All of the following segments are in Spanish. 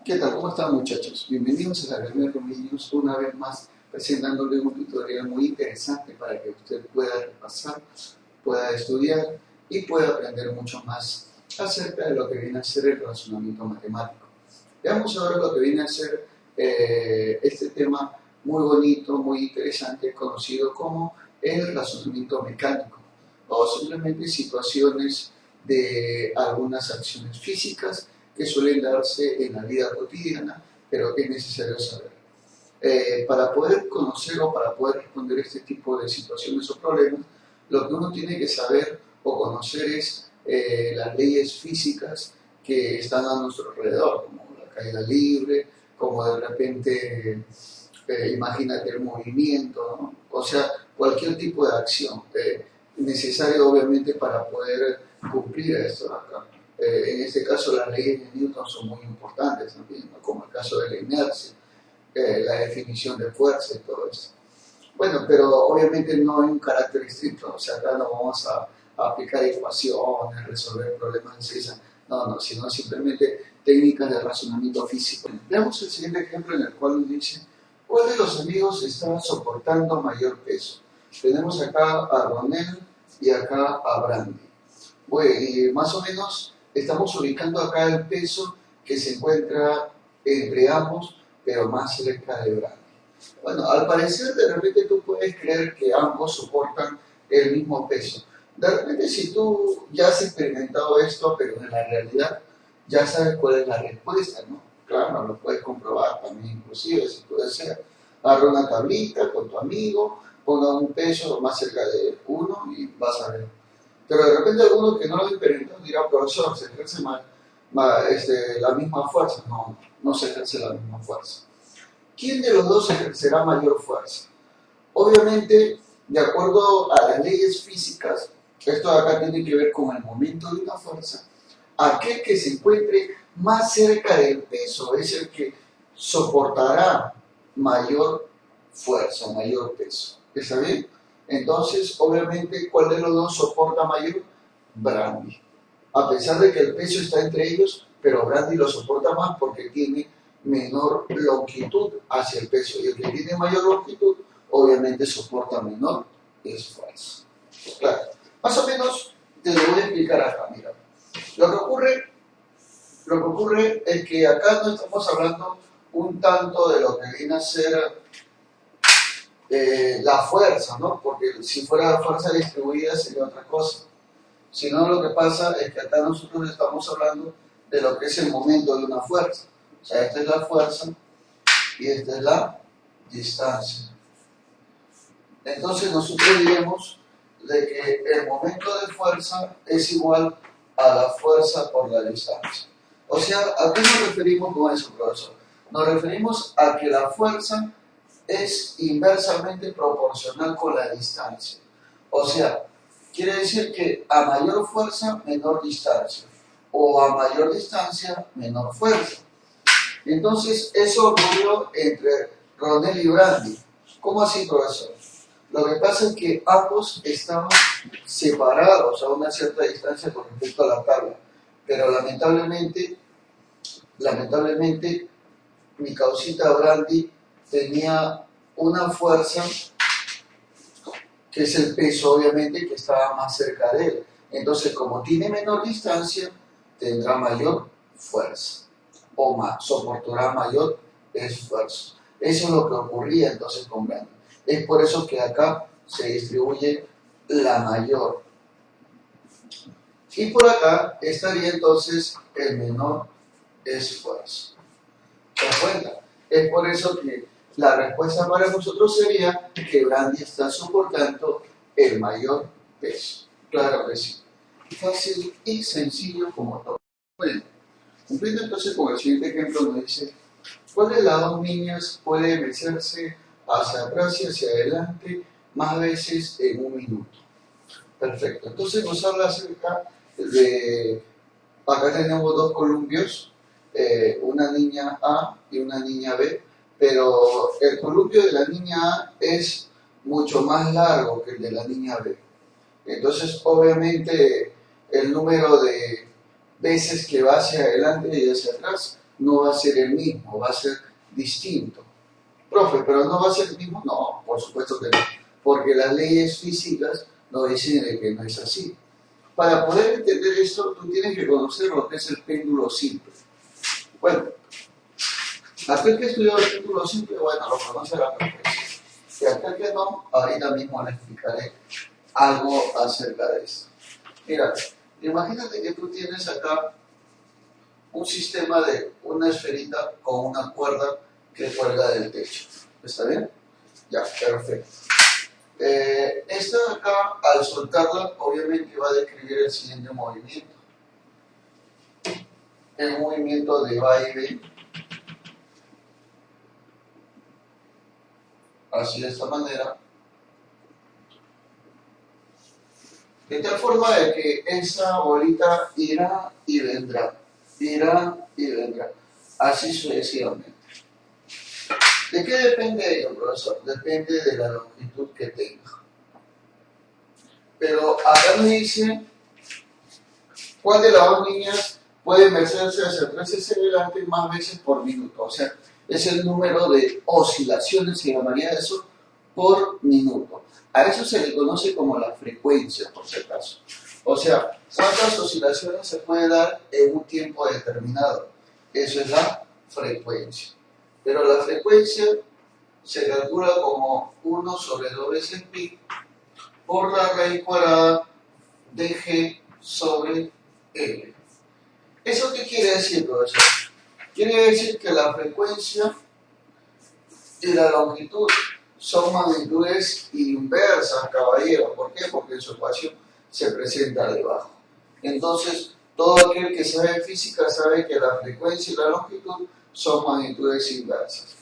¿Qué tal? ¿Cómo están, muchachos? Bienvenidos a la Academia de Niños, una vez más presentándole un tutorial muy interesante para que usted pueda repasar, pueda estudiar y pueda aprender mucho más acerca de lo que viene a ser el razonamiento matemático. Veamos ahora lo que viene a ser este tema muy bonito, muy interesante, conocido como el razonamiento mecánico, o simplemente situaciones de algunas acciones físicas que suelen darse en la vida cotidiana, pero que es necesario saber. Para poder conocer o para poder responder a este tipo de situaciones o problemas, lo que uno tiene que saber o conocer es las leyes físicas que están a nuestro alrededor, como la caída libre, como de repente, imagínate el movimiento, ¿no? O sea, cualquier tipo de acción necesario obviamente para poder cumplir esto acá. En este caso las leyes de Newton son muy importantes también, ¿no? Como el caso de la inercia, la definición de fuerza y todo eso. Bueno, pero obviamente no hay un carácter estricto, o sea, acá no vamos a aplicar ecuaciones, resolver problemas de ciencia, no, sino simplemente técnicas de razonamiento físico. Veamos el siguiente ejemplo en el cual nos dice, ¿cuál de los amigos está soportando mayor peso? Tenemos acá a Ronel y acá a Brandy. Bueno, y más o menos estamos ubicando acá el peso que se encuentra entre ambos, pero más cerca de Brandy. Bueno, al parecer de repente tú puedes creer que ambos soportan el mismo peso. De repente si tú ya has experimentado esto, pero en la realidad ya sabes cuál es la respuesta, ¿no? Claro, lo puedes comprobar también inclusive si puede ser. Agarra una tablita con tu amigo, ponga un peso más cerca de uno y vas a ver. Pero de repente alguno que no lo ha experimentado dirá, profesor, se ejerce la misma fuerza. No, no se ejerce la misma fuerza. ¿Quién de los dos ejercerá mayor fuerza? Obviamente, de acuerdo a las leyes físicas, esto de acá tiene que ver con el momento de una fuerza, aquel que se encuentre más cerca del peso es el que soportará mayor fuerza, mayor peso. ¿Está bien? Entonces, obviamente, ¿cuál de los dos soporta mayor? Brandy. A pesar de que el peso está entre ellos, pero Brandy lo soporta más porque tiene menor longitud hacia el peso. Y el que tiene mayor longitud, obviamente soporta menor esfuerzo. Claro. Más o menos te lo voy a explicar acá, mira. Lo que ocurre es que acá no estamos hablando un tanto de lo que viene a ser la fuerza, ¿no? Porque si fuera la fuerza distribuida sería otra cosa. Sino lo que pasa es que acá nosotros estamos hablando de lo que es el momento de una fuerza. O sea, esta es la fuerza y esta es la distancia. Entonces nosotros diremos de que el momento de fuerza es igual a la fuerza por la distancia. O sea, ¿a qué nos referimos con eso, profesor? Nos referimos a que la fuerza es inversamente proporcional con la distancia. O sea, quiere decir que a mayor fuerza, menor distancia. O a mayor distancia, menor fuerza. Entonces, eso ocurrió entre Ronel y Brandy. ¿Cómo así, profesor? Lo que pasa es que ambos estaban separados a una cierta distancia con respecto a la tabla. Pero lamentablemente, mi causita Brandy tenía una fuerza, que es el peso, obviamente, que estaba más cerca de él. Entonces, como tiene menor distancia, tendrá mayor fuerza, o más, soportará mayor esfuerzo. Eso es lo que ocurría entonces con Brandy. Es por eso que acá se distribuye la mayor. Y por acá estaría entonces el menor esfuerzo. ¿Te das cuenta? Es por eso que la respuesta para nosotros sería que Brandy está soportando el mayor peso. Claro que sí. Fácil y sencillo como todo. Bueno, cumpliendo entonces con el siguiente ejemplo, nos dice, ¿cuál de las dos niñas puede mecerse hacia atrás y hacia adelante más veces en un minuto? Perfecto. Entonces nos habla acerca de, acá tenemos dos columpios, una niña A y una niña B, pero el columpio de la niña A es mucho más largo que el de la niña B. Entonces, obviamente, el número de veces que va hacia adelante y hacia atrás no va a ser el mismo, va a ser distinto. Profe, pero no va a ser el mismo. No, por supuesto que no, porque las leyes físicas nos dicen de que no es así. Para poder entender esto, tú tienes que conocer lo que es el péndulo simple. Bueno, aquel que estudió el péndulo simple, bueno, lo conoce a la perfección. Y aquel que no, ahorita mismo le explicaré algo acerca de esto. Mira, imagínate que tú tienes acá un sistema de una esferita con una cuerda que cuelga del techo. ¿Está bien? Ya, perfecto. Esta de acá, al soltarla, obviamente va a describir el siguiente movimiento. El movimiento de va y ven. Así de esta manera. De tal forma de que esa bolita irá y vendrá. Irá y vendrá. Así sucesivamente. ¿De qué depende ello, profesor? Depende de la longitud que tenga. Pero acá nos dice cuál de las dos líneas puede mecerse hacia atrás y hacia adelante más veces por minuto. O sea, es el número de oscilaciones, se llamaría eso, por minuto. A eso se le conoce como la frecuencia, por si acaso. O sea, cuántas oscilaciones se puede dar en un tiempo determinado. Eso es la frecuencia. Pero la frecuencia se calcula como 1 sobre 2 veces pi por la raíz cuadrada de g sobre l. ¿Eso qué quiere decir, profesor? Quiere decir que la frecuencia y la longitud son magnitudes inversas, caballero. ¿Por qué? Porque en su ecuación se presenta debajo. Entonces, todo aquel que sabe física sabe que la frecuencia y la longitud son magnitudes inversas.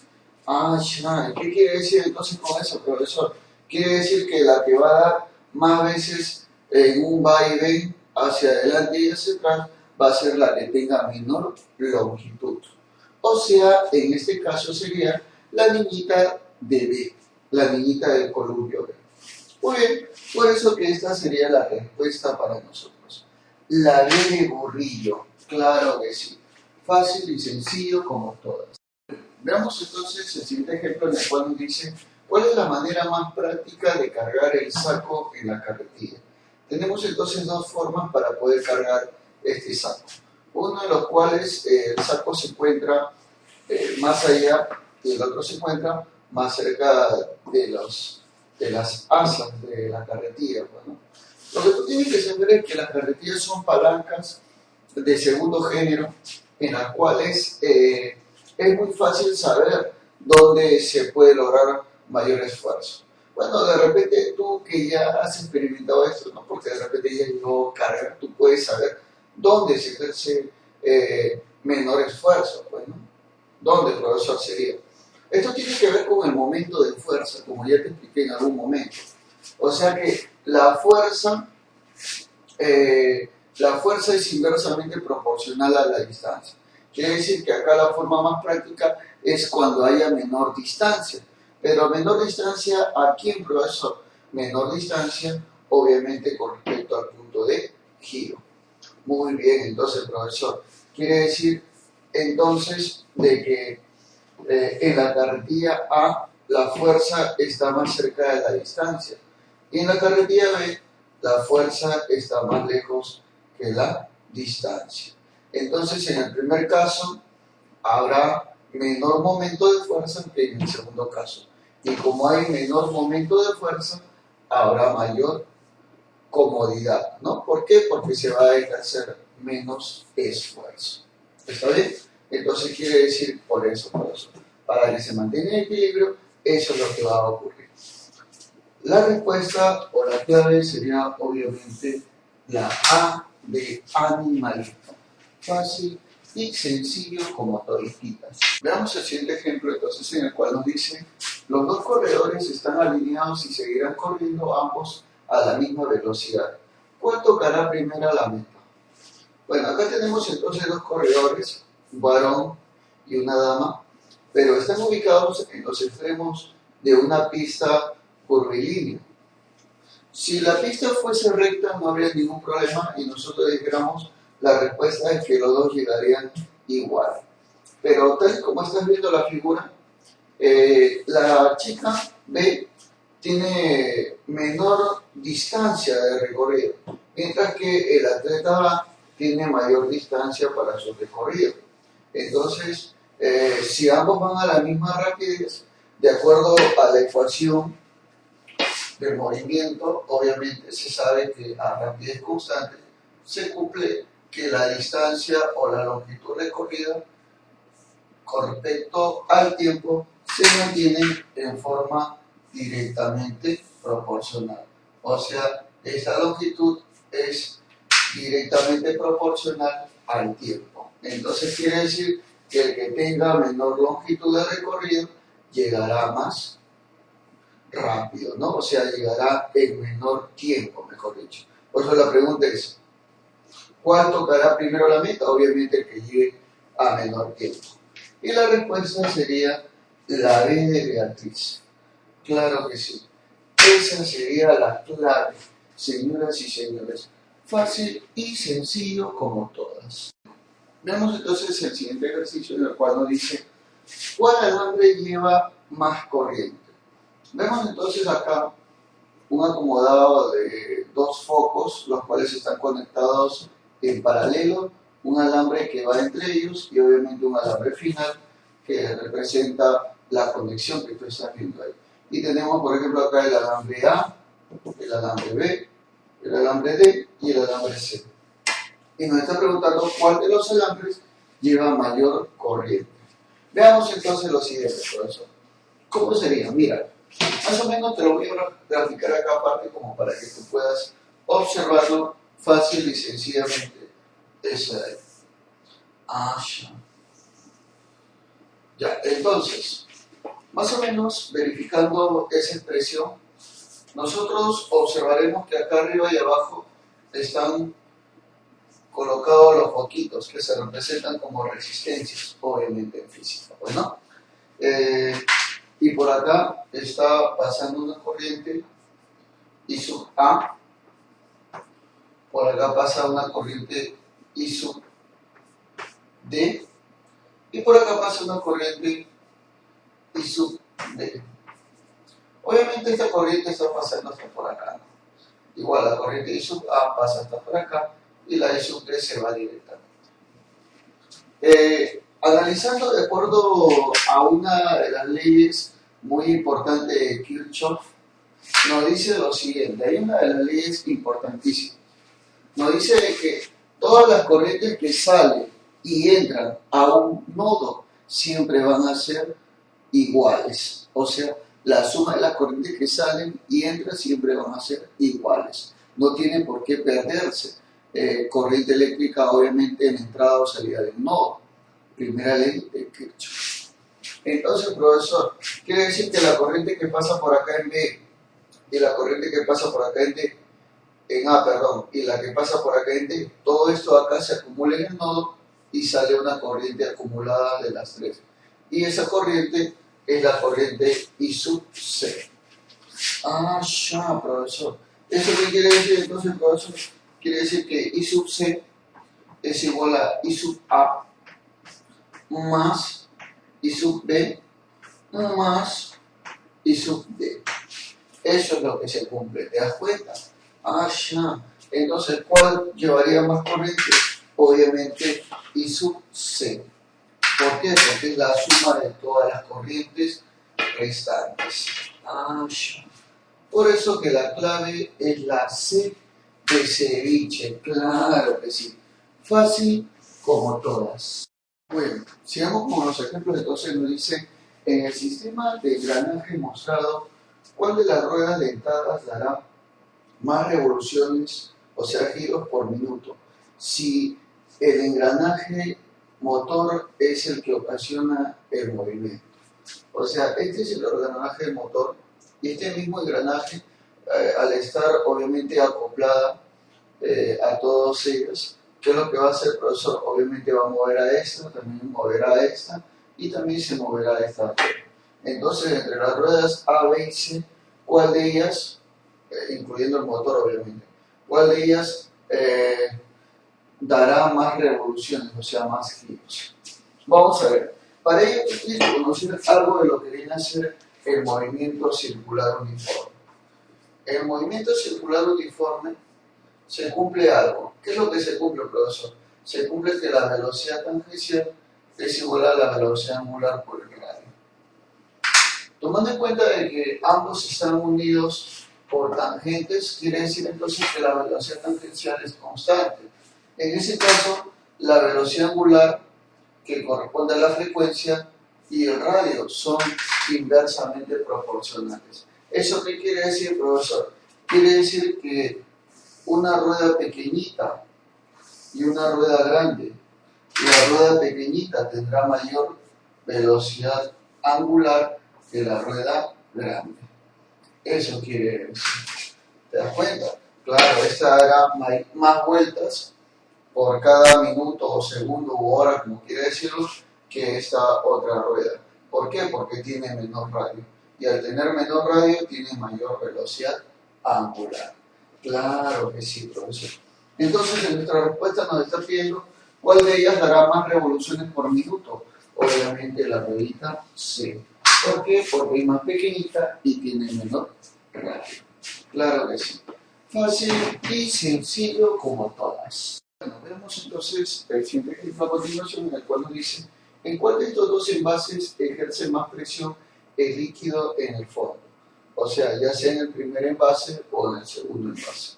Ah, ya. ¿Qué quiere decir entonces con eso, profesor? Quiere decir que la que va a dar más veces en un va y ven hacia adelante y hacia atrás va a ser la que tenga menor longitud. O sea, en este caso sería la niñita de B, la niñita del columpio B. Muy bien, por eso que esta sería la respuesta para nosotros. La B de burrillo, claro que sí. Fácil y sencillo como todas. Veamos entonces el siguiente ejemplo en el cual nos dice cuál es la manera más práctica de cargar el saco en la carretilla. Tenemos entonces dos formas para poder cargar este saco. Uno de los cuales el saco se encuentra más allá y el otro se encuentra más cerca de las asas de la carretilla. Bueno, lo que tú tienes que saber es que las carretillas son palancas de segundo género en las cuales es muy fácil saber dónde se puede lograr mayor esfuerzo. Bueno, de repente tú que ya has experimentado esto, ¿no? Porque de repente ya no cargar, tú puedes saber dónde se ejerce menor esfuerzo, pues, ¿no? ¿Dónde, profesor, sería? Esto tiene que ver con el momento de fuerza, como ya te expliqué en algún momento. O sea que la fuerza es inversamente proporcional a la distancia. Quiere decir que acá la forma más práctica es cuando haya menor distancia. Pero menor distancia, ¿a quién, profesor? Menor distancia, obviamente, con respecto al punto de giro. Muy bien, entonces, profesor, quiere decir entonces de que en la carretilla A la fuerza está más cerca de la distancia y en la carretilla B la fuerza está más lejos que la distancia. Entonces, en el primer caso habrá menor momento de fuerza que en el segundo caso. Y como hay menor momento de fuerza, habrá mayor comodidad, ¿no? ¿Por qué? Porque se va a ejercer menos esfuerzo. ¿Está bien? Entonces quiere decir por eso. Para que se mantenga el equilibrio, eso es lo que va a ocurrir. La respuesta o la clave sería obviamente la A de animalito. Fácil y sencillo como todititas. Veamos el siguiente ejemplo entonces en el cual nos dice los dos corredores están alineados y seguirán corriendo ambos a la misma velocidad. ¿Cuál tocará primero la meta? Bueno, acá tenemos entonces dos corredores, un varón y una dama, pero están ubicados en los extremos de una pista curvilínea. Si la pista fuese recta no habría ningún problema y nosotros dijéramos la respuesta es que los dos llegarían igual. Pero tal como estás viendo la figura, la chica B tiene menor distancia de recorrido, mientras que el atleta A tiene mayor distancia para su recorrido. Entonces, si ambos van a la misma rapidez, de acuerdo a la ecuación del movimiento, obviamente se sabe que a rapidez constante se cumple que la distancia o la longitud recorrida con respecto al tiempo se mantienen en forma directamente proporcional. O sea, esta longitud es directamente proporcional al tiempo. Entonces quiere decir que el que tenga menor longitud de recorrido llegará más rápido, ¿no? O sea, llegará en menor tiempo, mejor dicho. Por eso la pregunta es, ¿cuál tocará primero la meta? Obviamente el que llegue a menor tiempo. Y la respuesta sería la B de Beatriz. Claro que sí. Esa sería la clave, señoras y señores. Fácil y sencillo como todas. Veamos entonces el siguiente ejercicio en el cual nos dice ¿cuál alambre lleva más corriente? Vemos entonces acá un acomodado de dos focos, los cuales están conectados en paralelo, un alambre que va entre ellos y obviamente un alambre final que representa la conexión que tú estás viendo ahí. Y tenemos, por ejemplo, acá el alambre A, el alambre B, el alambre D y el alambre C. Y nos está preguntando cuál de los alambres lleva mayor corriente. Veamos entonces lo siguiente, profesor. ¿Cómo sería? Mira, más o menos te lo voy a graficar acá aparte como para que tú puedas observarlo fácil y sencillamente. Eso de ahí. Ya, entonces, más o menos verificando esa expresión, nosotros observaremos que acá arriba y abajo están colocados los foquitos que se representan como resistencias, obviamente en física. Bueno, y por acá está pasando una corriente I sub A, por acá pasa una corriente I sub D, y por acá pasa una corriente I sub D. Obviamente esta corriente está pasando hasta por acá, ¿no? Igual la corriente I sub A pasa hasta por acá y la I sub D se va directamente. Analizando de acuerdo a una de las leyes muy importantes de Kirchhoff, nos dice lo siguiente, hay una de las leyes importantísimas, nos dice que todas las corrientes que salen y entran a un nodo siempre van a ser iguales, o sea, la suma de las corrientes que salen y entran siempre van a ser iguales, no tienen por qué perderse corriente eléctrica obviamente en entrada o salida del nodo, primera ley de Kirchhoff. Entonces, profesor, quiere decir que la corriente que pasa por acá en B y la corriente que pasa por acá en D, en A, perdón, y la que pasa por acá en D, todo esto acá se acumula en el nodo y sale una corriente acumulada de las tres. Y esa corriente es la corriente I sub C. Ya, profesor. ¿Eso qué quiere decir entonces, profesor? Quiere decir que I sub C es igual a I sub A más I sub B más I sub D. Eso es lo que se cumple, ¿te das cuenta? Ya. Entonces, ¿cuál llevaría más corriente? Obviamente I sub C. ¿Por qué? Porque es la suma de todas las corrientes restantes. Ya. Por eso que la clave es la C de ceviche, claro que sí. Fácil como todas. Bueno, sigamos con los ejemplos. Entonces nos dice, en el sistema de engranaje mostrado, ¿cuál de las ruedas dentadas dará más revoluciones, o sea, giros por minuto? Si el engranaje motor es el que ocasiona el movimiento. O sea, este es el engranaje motor y este mismo engranaje, al estar obviamente acoplada a todos ellos, ¿qué es lo que va a hacer el profesor? Obviamente va a mover a esta, también moverá a esta y también se moverá a esta. Entonces, entre las ruedas A, B y C, ¿cuál de ellas, incluyendo el motor obviamente, cuál de ellas dará más revoluciones, o sea, más giros? Vamos a ver. Para ello tienes que conocer algo de lo que viene a ser el movimiento circular uniforme. En el movimiento circular uniforme se cumple algo. ¿Qué es lo que se cumple, profesor? Se cumple que la velocidad tangencial es igual a la velocidad angular por el radio. Tomando en cuenta de que ambos están unidos por tangentes, quiere decir entonces que la velocidad tangencial es constante. En ese caso, la velocidad angular, que corresponde a la frecuencia, y el radio son inversamente proporcionales. ¿Eso qué quiere decir, profesor? Quiere decir que una rueda pequeñita y una rueda grande, la rueda pequeñita tendrá mayor velocidad angular que la rueda grande. Eso quiere decir. ¿Te das cuenta? Claro, esta hará más vueltas por cada minuto o segundo u hora, como quiere decirlo, que esta otra rueda. ¿Por qué? Porque tiene menor radio. Y al tener menor radio, tiene mayor velocidad angular. Claro que sí, profesor. Entonces, en nuestra respuesta nos está pidiendo cuál de ellas dará más revoluciones por minuto. Obviamente la ruedita C. ¿Por qué? Porque es más pequeñita y tiene menor radio. Claro que sí. Fácil y sencillo como todas. Bueno, vemos entonces el siguiente ejemplo a continuación, en el cual nos dice ¿en cuál de estos dos envases ejerce más presión el líquido en el fondo? O sea, ya sea en el primer envase o en el segundo envase.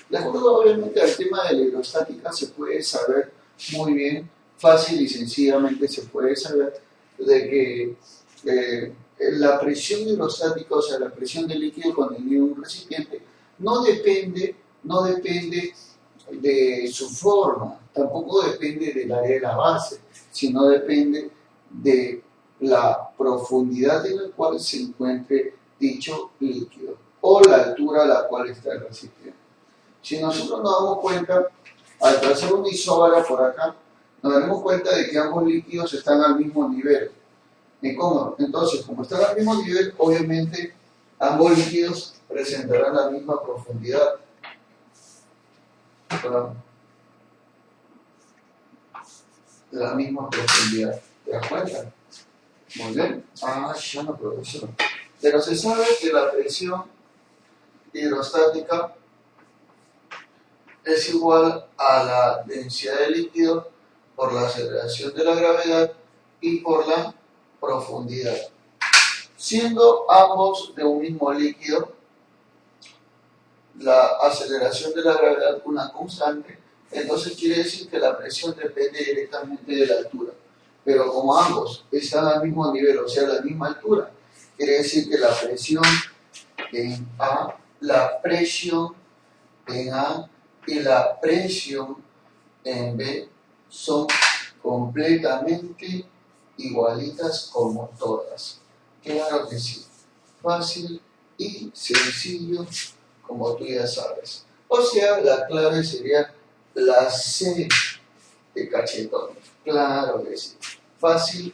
De acuerdo obviamente al tema de la hidrostática, se puede saber muy bien, fácil y sencillamente se puede saber de que la presión hidrostática, o sea, la presión del líquido contenido en un recipiente, no depende de su forma, tampoco depende del área de la base, sino depende de la profundidad en la cual se encuentre dicho líquido o la altura a la cual está el recipiente. Si nosotros nos damos cuenta, al trazar una isóbara por acá, nos daremos cuenta de que ambos líquidos están al mismo nivel. ¿Y cómo? Entonces, como están al mismo nivel, obviamente ambos líquidos presentarán la misma profundidad. La misma profundidad. ¿Te das cuenta? Muy bien. Ya no, profesor. Pero se sabe que la presión hidrostática es igual a la densidad del líquido por la aceleración de la gravedad y por la profundidad. Siendo ambos de un mismo líquido, la aceleración de la gravedad una constante, entonces quiere decir que la presión depende directamente de la altura. Pero como ambos están al mismo nivel, o sea, a la misma altura, quiere decir que la presión en A y la presión en B son completamente igualitas como todas. Claro que sí. Fácil y sencillo, como tú ya sabes. O sea, la clave sería la C de cachetón. Claro que sí. Fácil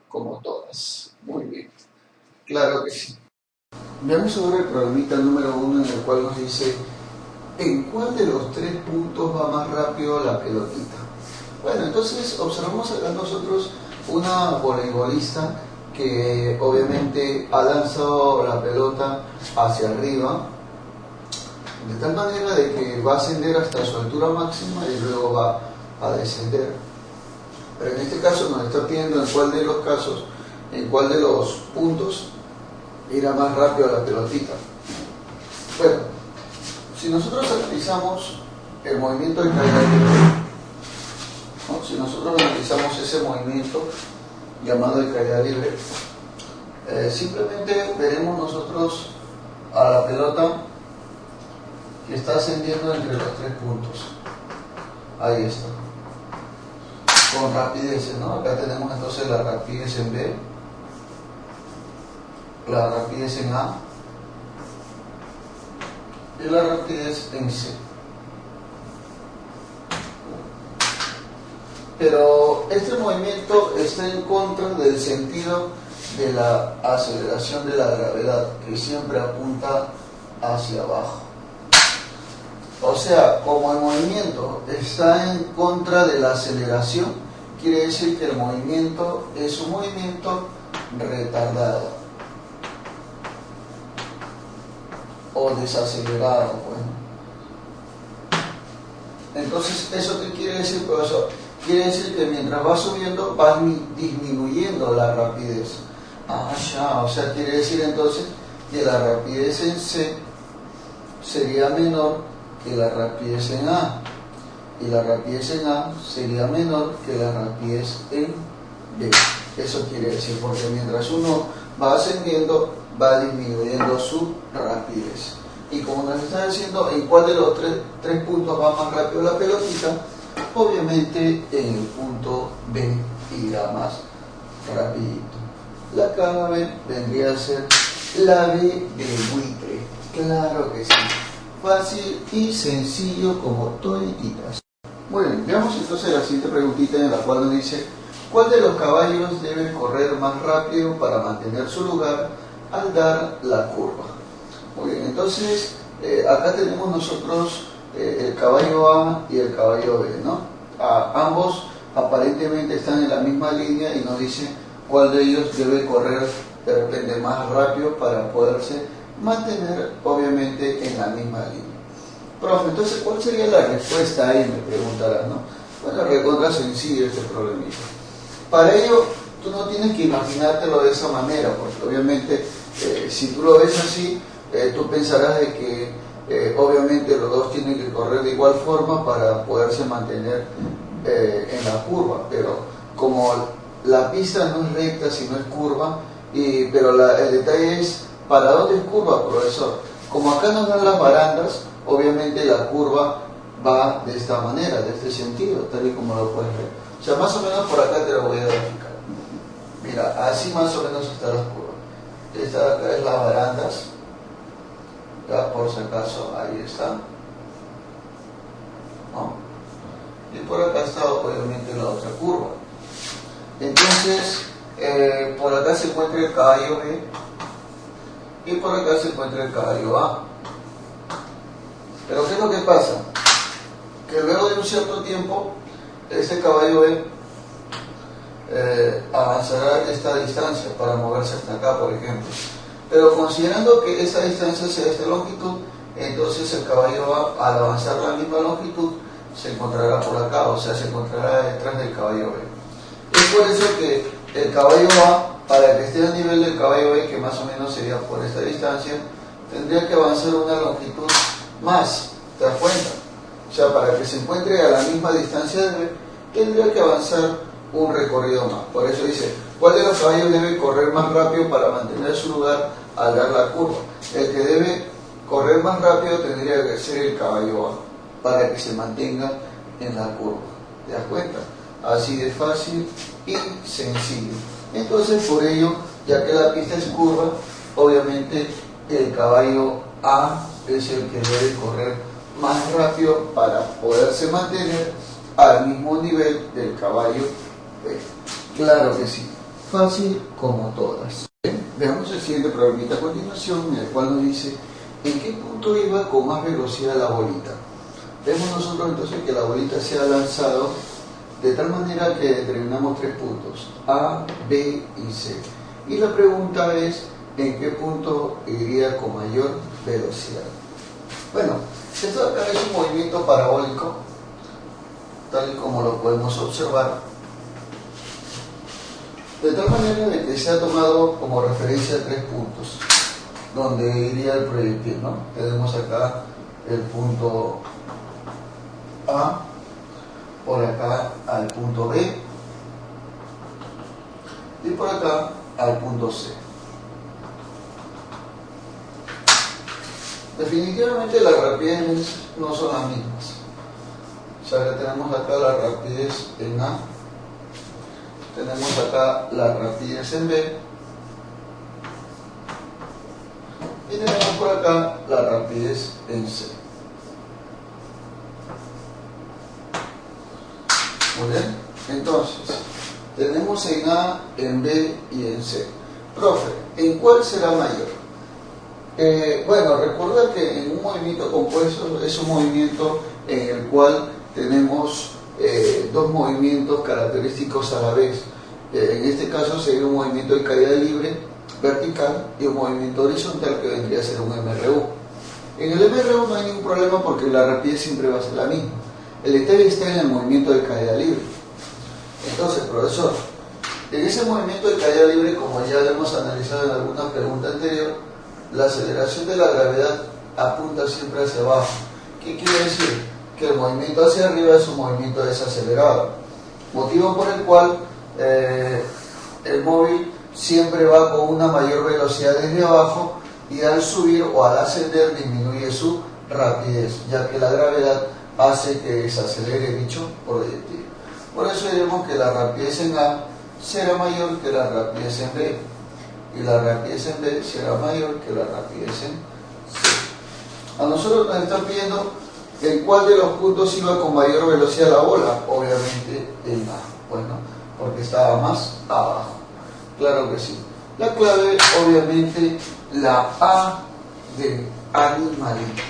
como todas. Muy bien. Claro que sí. Veamos ahora el problemita número 1, en el cual nos dice ¿en cuál de los tres puntos va más rápido la pelotita? Bueno, entonces observamos acá nosotros una voleibolista que obviamente ha lanzado la pelota hacia arriba, de tal manera de que va a ascender hasta su altura máxima y luego va a descender. Pero en este caso nos está pidiendo en cuál de los casos, en cuál de los puntos irá más rápido la pelotita. Bueno, si nosotros analizamos el movimiento de caída libre, ¿no? Si nosotros analizamos ese movimiento llamado de caída libre, simplemente veremos nosotros a la pelota que está ascendiendo entre los tres puntos. Ahí está. Con rapidez, ¿no? Acá tenemos entonces la rapidez en B, la rapidez en A y la rapidez en C. Pero este movimiento está en contra del sentido de la aceleración de la gravedad, que siempre apunta hacia abajo. O sea, como el movimiento está en contra de la aceleración, quiere decir que el movimiento es un movimiento retardado o desacelerado. Bueno. Entonces, ¿eso qué quiere decir, profesor? Quiere decir que mientras va subiendo, va disminuyendo la rapidez. Ah, ya, o sea, quiere decir entonces que la rapidez en C sería menor que la rapidez en A. Y la rapidez en A sería menor que la rapidez en B. Eso quiere decir, porque mientras uno va ascendiendo, va disminuyendo su rapidez. Y como nos está diciendo en cuál de los tres puntos va más rápido la pelotita, obviamente en el punto B irá más rapidito. La clave vendría a ser la B de buitre. Claro que sí. Fácil y sencillo como todititas. Muy bien, veamos entonces la siguiente preguntita en la cual nos dice: ¿cuál de los caballos debe correr más rápido para mantener su lugar al dar la curva? Muy bien, entonces acá tenemos nosotros el caballo A y el caballo B, ¿no? Ambos aparentemente están en la misma línea y nos dice cuál de ellos debe correr de repente más rápido para poderse mantener obviamente en la misma línea. Profe, entonces, ¿cuál sería la respuesta ahí? Me preguntarás, ¿no? Bueno, recontra sencillo este problemita. Para ello, tú no tienes que imaginártelo de esa manera, porque obviamente, si tú lo ves así, tú pensarás de que obviamente los dos tienen que correr de igual forma para poderse mantener en la curva, pero como la pista no es recta, sino es curva, pero el detalle es, ¿para dónde es curva, profesor? Como acá nos dan las barandas, obviamente la curva va de esta manera, de este sentido, tal y como lo puedes ver. O sea, más o menos por acá te lo voy a graficar. Mira, así más o menos están las curvas. Esta de acá es las barandas, ya por si acaso, ahí está, ¿no? Y por acá está obviamente la otra curva. Entonces, por acá se encuentra el caballo B y por acá se encuentra el caballo A. Pero ¿qué es lo que pasa? Que luego de un cierto tiempo, este caballo B avanzará esta distancia para moverse hasta acá, por ejemplo. Pero considerando que esa distancia sea de esta longitud, entonces el caballo A, al avanzar la misma longitud, se encontrará por acá, o sea, se encontrará detrás del caballo B. Es por eso que el caballo A, para que esté a nivel del caballo B, que más o menos sería por esta distancia, tendría que avanzar una longitud más, ¿te das cuenta? O sea, para que se encuentre a la misma distancia de B, tendría que avanzar un recorrido más. Por eso dice, ¿cuál de los caballos debe correr más rápido para mantener su lugar al dar la curva? El que debe correr más rápido tendría que ser el caballo A, para que se mantenga en la curva. ¿Te das cuenta? Así de fácil y sencillo. Entonces, por ello, ya que la pista es curva, obviamente el caballo A es el que debe correr más rápido para poderse mantener al mismo nivel del caballo B. Claro que sí, fácil como todas. Bien, veamos el siguiente problemita a continuación, en el cual nos dice en qué punto iba con más velocidad la bolita. Vemos nosotros entonces que la bolita se ha lanzado de tal manera que determinamos tres puntos, A, B y C. Y la pregunta es, ¿en qué punto iría con mayor velocidad? Bueno, esto acá es un movimiento parabólico, tal y como lo podemos observar, de tal manera de que se ha tomado como referencia tres puntos, donde iría el proyectil, ¿no? Tenemos acá el punto A, por acá al punto B y por acá al punto C. Definitivamente las rapideces no son las mismas. O sea, que tenemos acá la rapidez en A, tenemos acá la rapidez en B y tenemos por acá la rapidez en C. Muy bien, entonces tenemos en A, en B y en C. Profe, ¿en cuál será mayor? Bueno, recuerda que en un movimiento compuesto es un movimiento en el cual tenemos dos movimientos característicos a la vez. En este caso sería un movimiento de caída libre vertical y un movimiento horizontal que vendría a ser un MRU. En el MRU no hay ningún problema porque la rapidez siempre va a ser la misma. El detalle está en el movimiento de caída libre. Entonces, profesor, en ese movimiento de caída libre, como ya lo hemos analizado en alguna pregunta anterior, la aceleración de la gravedad apunta siempre hacia abajo. ¿Qué quiere decir? Que el movimiento hacia arriba es un movimiento desacelerado, motivo por el cual el móvil siempre va con una mayor velocidad desde abajo y al subir o al ascender disminuye su rapidez, ya que la gravedad hace que desacelere dicho proyectil. Por eso diremos que la rapidez en A será mayor que la rapidez en B y la rapidez en B será mayor que la rapidez en C. A nosotros nos están pidiendo en cuál de los puntos iba con mayor velocidad la bola, obviamente en A, bueno, porque estaba más abajo, claro que sí. La clave, obviamente, la A de animalito,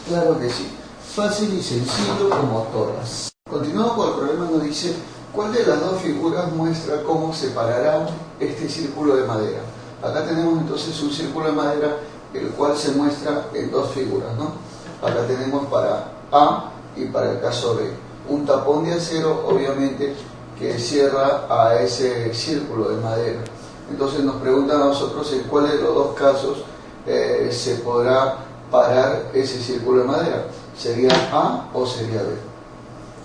claro que sí, fácil y sencillo como todas. Continuando con el problema, nos dice ¿cuál de las dos figuras muestra cómo separará este círculo de madera? Acá tenemos entonces un círculo de madera el cual se muestra en dos figuras, ¿no? Acá tenemos para A y para el caso B un tapón de acero, obviamente, que cierra a ese círculo de madera. Entonces nos preguntan a nosotros en cuál de los dos casos se podrá parar ese círculo de madera. ¿Sería A o sería B?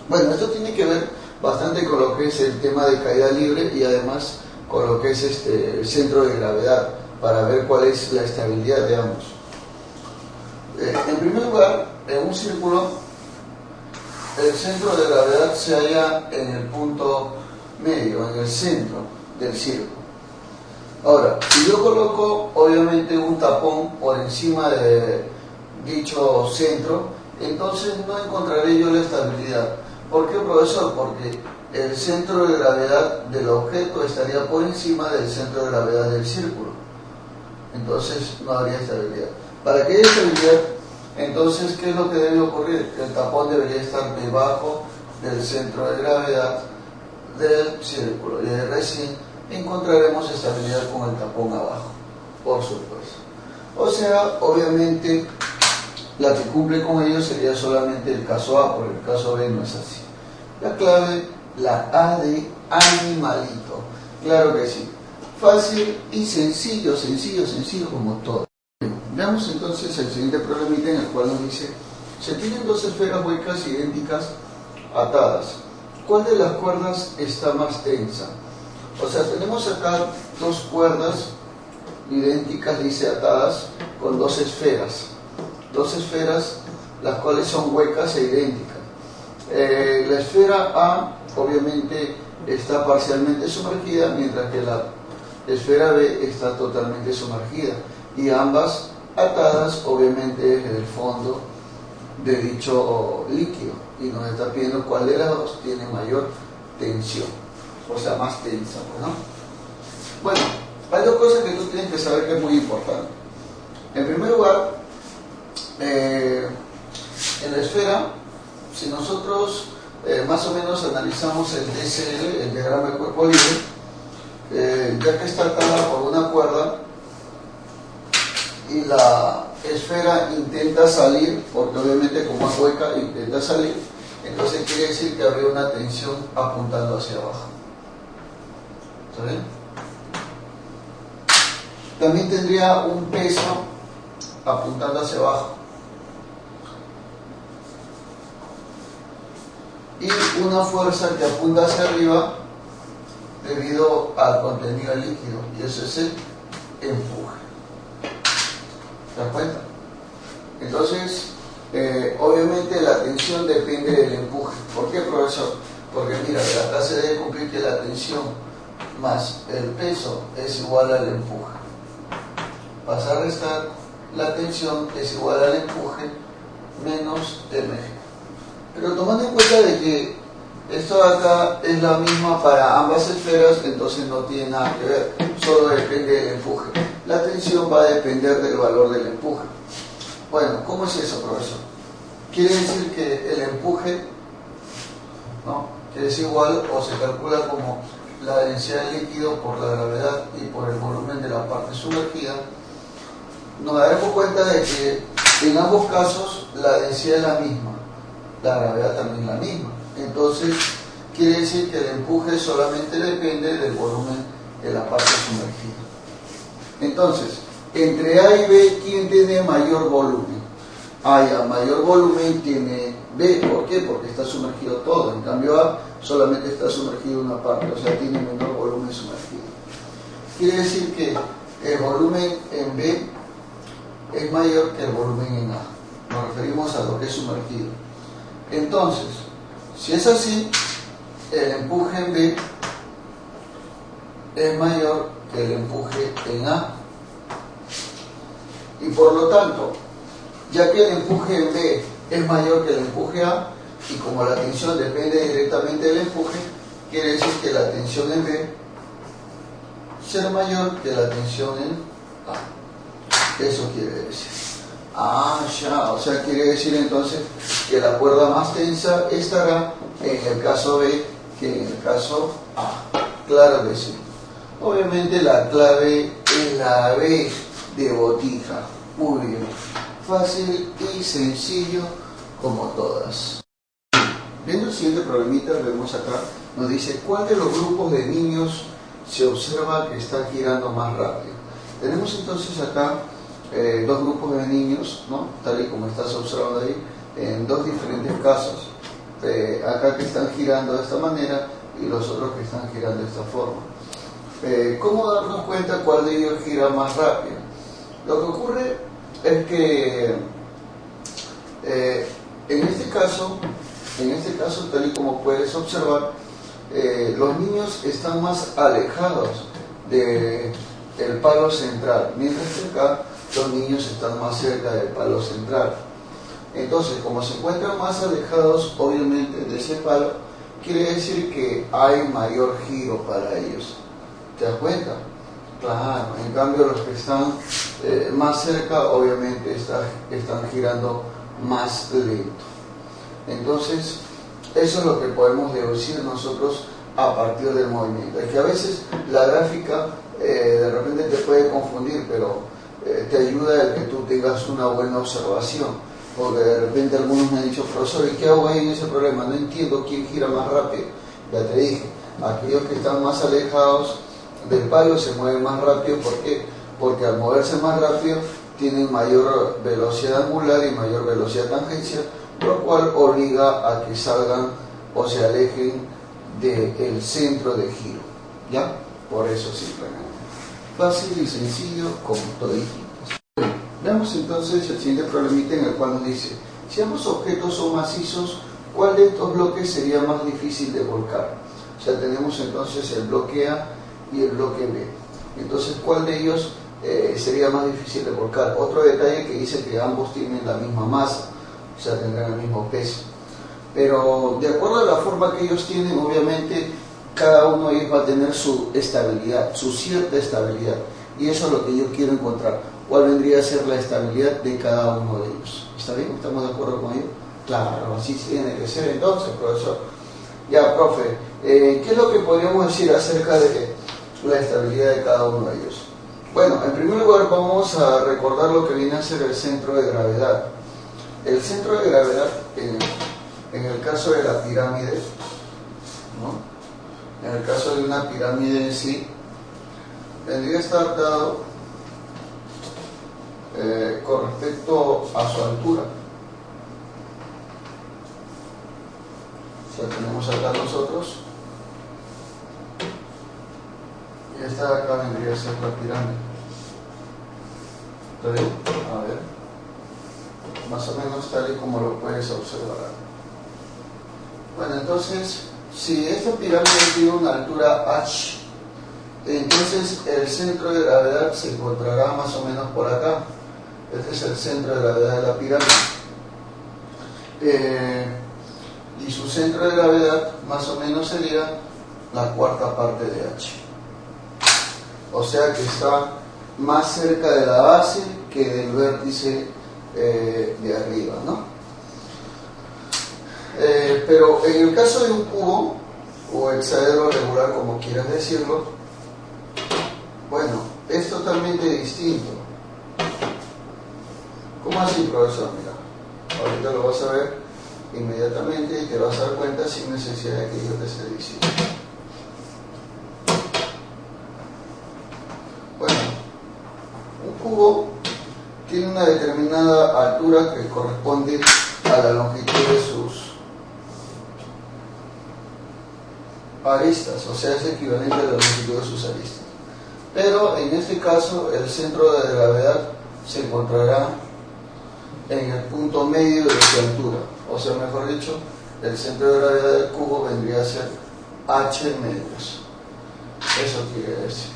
Bueno, esto tiene que ver bastante con lo que es el tema de caída libre y además con lo que es el centro de gravedad, para ver cuál es la estabilidad de ambos. En primer lugar, en un círculo, el centro de gravedad se halla en el punto medio, en el centro del círculo. Ahora, si yo coloco obviamente un tapón por encima de dicho centro, entonces no encontraré yo la estabilidad. ¿Por qué, profesor? Porque el centro de gravedad del objeto estaría por encima del centro de gravedad del círculo. Entonces no habría estabilidad. Para que haya estabilidad, entonces, ¿qué es lo que debe ocurrir? Que el tapón debería estar debajo del centro de gravedad del círculo. Y recién encontraremos estabilidad con el tapón abajo, por supuesto. O sea, obviamente, la que cumple con ello sería solamente el caso A, porque el caso B no es así. La clave, la A de animalito. Claro que sí. Fácil y sencillo, sencillo, sencillo como todo. Veamos entonces el siguiente problemita en el cual nos dice: se tienen dos esferas huecas idénticas atadas. ¿Cuál de las cuerdas está más tensa? O sea, tenemos acá dos cuerdas idénticas, dice, atadas con dos esferas. Dos esferas las cuales son huecas e idénticas. La esfera A obviamente está parcialmente sumergida, mientras que la esfera B está totalmente sumergida, y ambas atadas obviamente desde el fondo de dicho líquido, y nos está pidiendo cuál de las dos tiene mayor tensión, o sea, más tensa, ¿no? Bueno, hay dos cosas que tú tienes que saber que es muy importante. En primer lugar, en la esfera, si nosotros más o menos analizamos el DCL, el diagrama de cuerpo libre, ya que está atada por una cuerda y la esfera intenta salir, porque obviamente como es hueca intenta salir, entonces quiere decir que habría una tensión apuntando hacia abajo. ¿Está bien? También tendría un peso apuntando hacia abajo y una fuerza que apunta hacia arriba debido al contenido del líquido, y eso es el empuje. ¿Te das cuenta? Entonces, obviamente la tensión depende del empuje. ¿Por qué, profesor? Porque mira, acá se debe cumplir que la tensión más el peso es igual al empuje. Vas a restar la tensión es igual al empuje menos mg. Pero tomando en cuenta de que esto de acá es la misma para ambas esferas, entonces no tiene nada que ver, solo depende del empuje. La tensión va a depender del valor del empuje. Bueno, ¿cómo es eso, profesor? Quiere decir que el empuje ¿no? Que es igual o se calcula como la densidad del líquido por la gravedad y por el volumen de la parte sumergida, nos daremos cuenta de que en ambos casos la densidad es la misma, la gravedad también es la misma. Entonces, quiere decir que el empuje solamente depende del volumen de la parte sumergida. Entonces, entre A y B, ¿quién tiene mayor volumen? A ya mayor volumen tiene B. ¿Por qué? Porque está sumergido todo. En cambio A solamente está sumergido una parte, o sea, tiene menor volumen sumergido. Quiere decir que el volumen en B es mayor que el volumen en A. Nos referimos a lo que es sumergido. Entonces, si es así, el empuje en B es mayor que el empuje en A. Y por lo tanto, ya que el empuje en B es mayor que el empuje A, y como la tensión depende directamente del empuje, quiere decir que la tensión en B será mayor que la tensión en A. Eso quiere decir. Ya, o sea, quiere decir entonces que la cuerda más tensa estará en el caso B que en el caso A. Claro que sí. Obviamente la clave es la B de botija. Muy bien. Fácil y sencillo como todas. Viendo el siguiente problemita, vemos acá, nos dice ¿cuál de los grupos de niños se observa que está girando más rápido? Tenemos entonces acá dos grupos de niños, ¿no? Tal y como estás observando ahí, en dos diferentes casos. Acá que están girando de esta manera y los otros que están girando de esta forma. ¿Cómo darnos cuenta cuál de ellos gira más rápido? Lo que ocurre es que en este caso, tal y como puedes observar, los niños están más alejados del palo central, mientras que acá los niños están más cerca del palo central. Entonces, como se encuentran más alejados, obviamente, de ese palo, quiere decir que hay mayor giro para ellos. ¿Te das cuenta? Claro, en cambio los que están más cerca, obviamente, están girando más lento. Entonces, eso es lo que podemos deducir nosotros a partir del movimiento. Es que a veces la gráfica de repente te puede confundir, pero te ayuda el que tú tengas una buena observación, porque de repente algunos me han dicho, profesor, ¿y qué hago ahí en ese problema? No entiendo quién gira más rápido. Ya te dije, aquellos que están más alejados del palo se mueven más rápido. ¿Por qué? Porque al moverse más rápido tienen mayor velocidad angular y mayor velocidad tangencial, lo cual obliga a que salgan o se alejen del centro de giro. ¿Ya? Por eso simplemente. Fácil y sencillo como toditos. Veamos entonces el siguiente problemita en el cual nos dice, si ambos objetos son macizos, ¿cuál de estos bloques sería más difícil de volcar? O sea, tenemos entonces el bloque A y el bloque B. Entonces, ¿cuál de ellos sería más difícil de volcar? Otro detalle que dice que ambos tienen la misma masa, o sea, tendrán el mismo peso. Pero de acuerdo a la forma que ellos tienen, obviamente, cada uno de ellos va a tener su estabilidad, su cierta estabilidad. Y eso es lo que yo quiero encontrar. ¿Cuál vendría a ser la estabilidad de cada uno de ellos? ¿Está bien? ¿Estamos de acuerdo con ello? Claro, así tiene que ser entonces, profesor. Ya, profe, ¿qué es lo que podríamos decir acerca de la estabilidad de cada uno de ellos? Bueno, en primer lugar vamos a recordar lo que viene a ser el centro de gravedad. El centro de gravedad, en el caso de la pirámide, ¿no? En el caso de una pirámide en sí, vendría a estar dado con respecto a su altura. O sea, tenemos acá nosotros, y esta de acá vendría a ser la pirámide. ¿Está bien? A ver, más o menos tal y como lo puedes observar. Bueno, entonces, si esta pirámide tiene una altura h, entonces el centro de gravedad se encontrará más o menos por acá. Este es el centro de gravedad de la pirámide. Y su centro de gravedad más o menos sería la cuarta parte de h. O sea que está más cerca de la base que del vértice de arriba, ¿no? Pero en el caso de un cubo, o hexaedro regular, como quieras decirlo, bueno, es totalmente distinto. ¿Cómo así, profesor? Mira, ahorita lo vas a ver inmediatamente y te vas a dar cuenta sin necesidad de que yo te esté diciendo. Bueno, un cubo tiene una determinada altura que corresponde a la longitud de sus aristas, o sea, es equivalente a la longitud de sus aristas. Pero en este caso, el centro de gravedad se encontrará en el punto medio de su altura, o sea, mejor dicho, el centro de gravedad del cubo vendría a ser h medios. Eso quiere decir.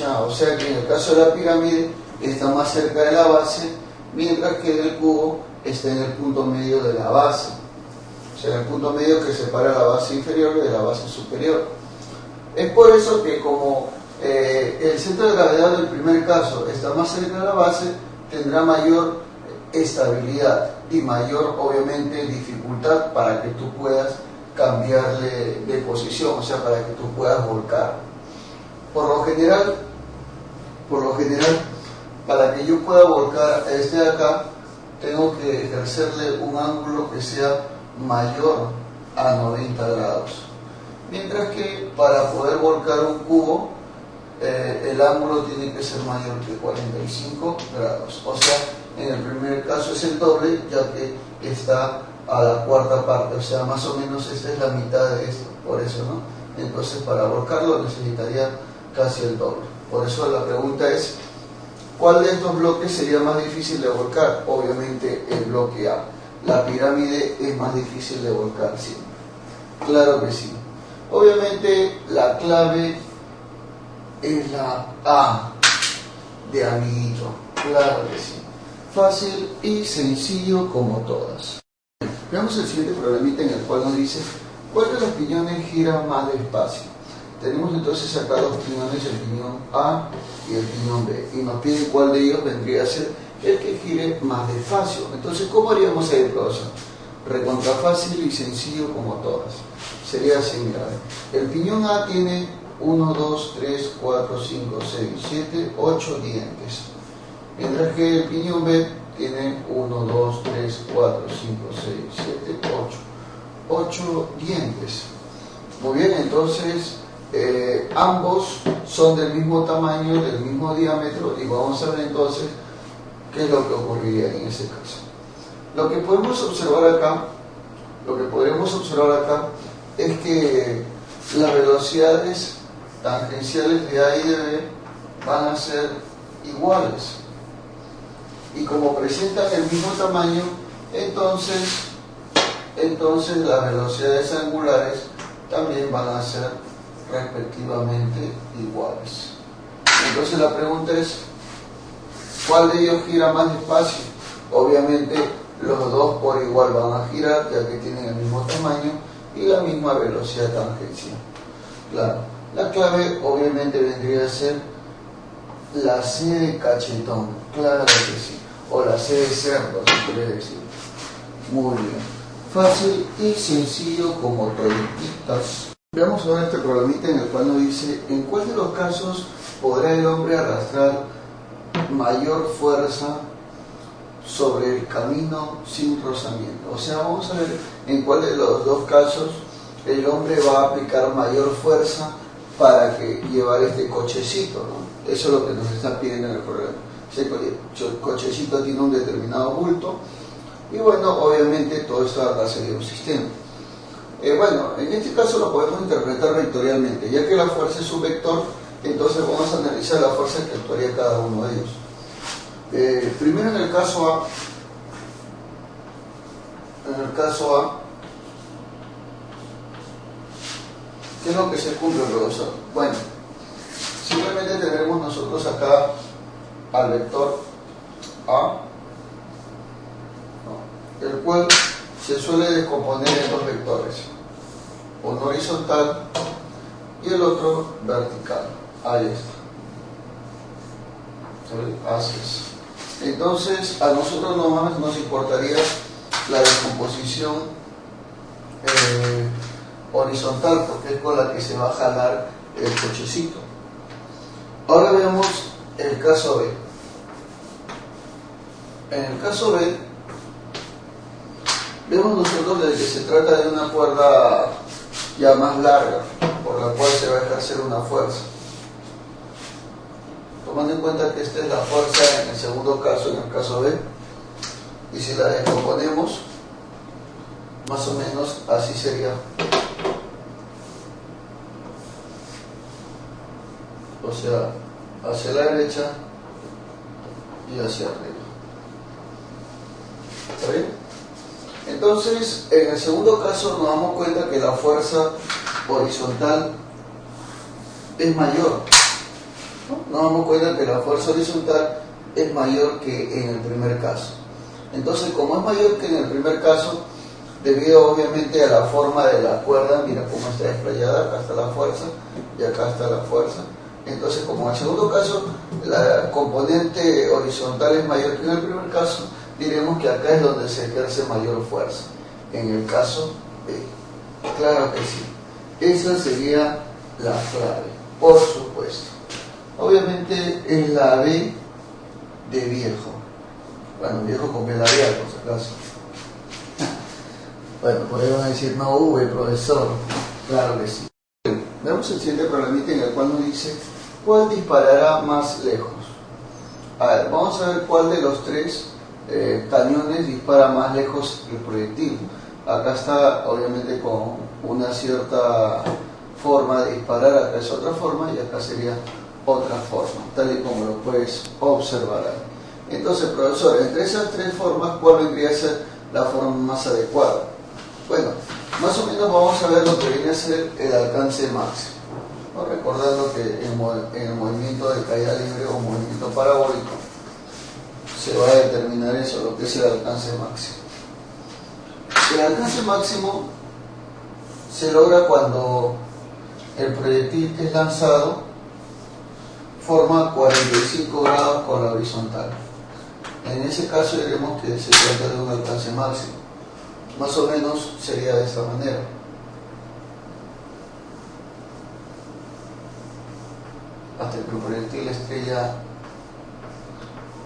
Ya, o sea que en el caso de la pirámide está más cerca de la base, mientras que el cubo está en el punto medio de la base, o sea, en el punto medio que separa la base inferior de la base superior. Es por eso que como el centro de gravedad del primer caso está más cerca de la base, tendrá mayor estabilidad y mayor, obviamente, dificultad para que tú puedas cambiarle de posición, o sea, para que tú puedas volcar. Por lo general, para que yo pueda volcar a este de acá, tengo que ejercerle un ángulo que sea mayor a 90 grados. Mientras que para poder volcar un cubo, el ángulo tiene que ser mayor que 45 grados. O sea, en el primer caso es el doble, ya que está a la cuarta parte. O sea, más o menos esta es la mitad de esto, por eso, ¿no? Entonces, para volcarlo necesitaría casi el doble. Por eso la pregunta es, ¿cuál de estos bloques sería más difícil de volcar? Obviamente el bloque A. La pirámide es más difícil de volcar siempre. Claro que sí. Obviamente la clave es la A de amiguito. Claro que sí. Fácil y sencillo como todas. Veamos el siguiente problemita en el cual nos dice ¿cuál de los piñones gira más despacio? Tenemos entonces acá dos piñones, el piñón A y el piñón B, y nos piden cuál de ellos vendría a ser el que gire más despacio. Entonces, ¿cómo haríamos ahí, profesor? Recontra fácil y sencillo como todas. Sería así, mira, el piñón A tiene 1, 2, 3, 4, 5, 6, 7, 8 dientes, mientras que el piñón B tiene 1, 2, 3, 4, 5, 6, 7, 8 dientes. Muy bien, entonces ambos son del mismo tamaño, del mismo diámetro, y vamos a ver entonces qué es lo que ocurriría en ese caso. Lo que podemos observar acá, es que las velocidades tangenciales de A y de B van a ser iguales, y como presentan el mismo tamaño, entonces las velocidades angulares también van a ser respectivamente iguales. Entonces la pregunta es, ¿cuál de ellos gira más despacio? Obviamente los dos por igual van a girar, ya que tienen el mismo tamaño y la misma velocidad tangencial. Claro, la clave obviamente vendría a ser la C de cachetón, claro que sí, o la C de cerdo, si quieres decir. Muy bien, fácil y sencillo como toditas. Veamos ahora este problemita en el cual nos dice ¿en cuál de los casos podrá el hombre arrastrar mayor fuerza sobre el camino sin rozamiento? O sea, vamos a ver en cuál de los dos casos el hombre va a aplicar mayor fuerza para que llevar este cochecito, ¿no? Eso es lo que nos está pidiendo en el problema. Ese cochecito tiene un determinado bulto y bueno, obviamente todo esto acá sería un sistema. Bueno, en este caso lo podemos interpretar vectorialmente, ya que la fuerza es un vector, entonces vamos a analizar la fuerza que actuaría cada uno de ellos. Primero en el caso A, ¿qué es lo que se cumple, profesor? Bueno, simplemente tenemos nosotros acá al vector A, el cual se suele descomponer en dos vectores, uno horizontal y el otro vertical. Ahí está. Así es. Entonces, a nosotros nomás nos importaría la descomposición horizontal, porque es con la que se va a jalar el cochecito. Ahora veamos el caso B. En el caso B, vemos nosotros de que se trata de una cuerda ya más larga, por la cual se va a ejercer una fuerza. Tomando en cuenta que esta es la fuerza en el segundo caso, en el caso B, y si la descomponemos, más o menos así sería. O sea, hacia la derecha y hacia arriba. ¿Está bien? Entonces, en el segundo caso nos damos cuenta que la fuerza horizontal es mayor. Nos damos cuenta que la fuerza horizontal es mayor que en el primer caso. Entonces, como es mayor que en el primer caso, debido obviamente a la forma de la cuerda, mira cómo está desplayada, acá está la fuerza y acá está la fuerza. Entonces, como en el segundo caso la componente horizontal es mayor que en el primer caso, diremos que acá es donde se ejerce mayor fuerza. En el caso B. Claro que sí. Esa sería la clave, por supuesto. Obviamente es la B de viejo. Bueno, viejo con B labial, por si acaso. Bueno, por ahí van a decir, no V, profesor. Claro que sí. Veamos el siguiente problemita en el cual nos dice ¿cuál disparará más lejos? A ver, vamos a ver cuál de los tres cañones dispara más lejos el proyectil. Acá está obviamente con una cierta forma de disparar, acá es otra forma y acá sería otra forma, tal y como lo puedes observar ahí. Entonces, profesor, entre esas tres formas, ¿cuál vendría a ser la forma más adecuada? Bueno, más o menos vamos a ver lo que viene a ser el alcance máximo. ¿No? Recordando que en el movimiento de caída libre o movimiento parabólico se va a determinar eso, lo que es el alcance máximo. El alcance máximo se logra cuando el proyectil que es lanzado forma 45 grados con la horizontal. En ese caso diremos que se trata de un alcance máximo. Más o menos sería de esta manera. Hasta que el proyectil estrella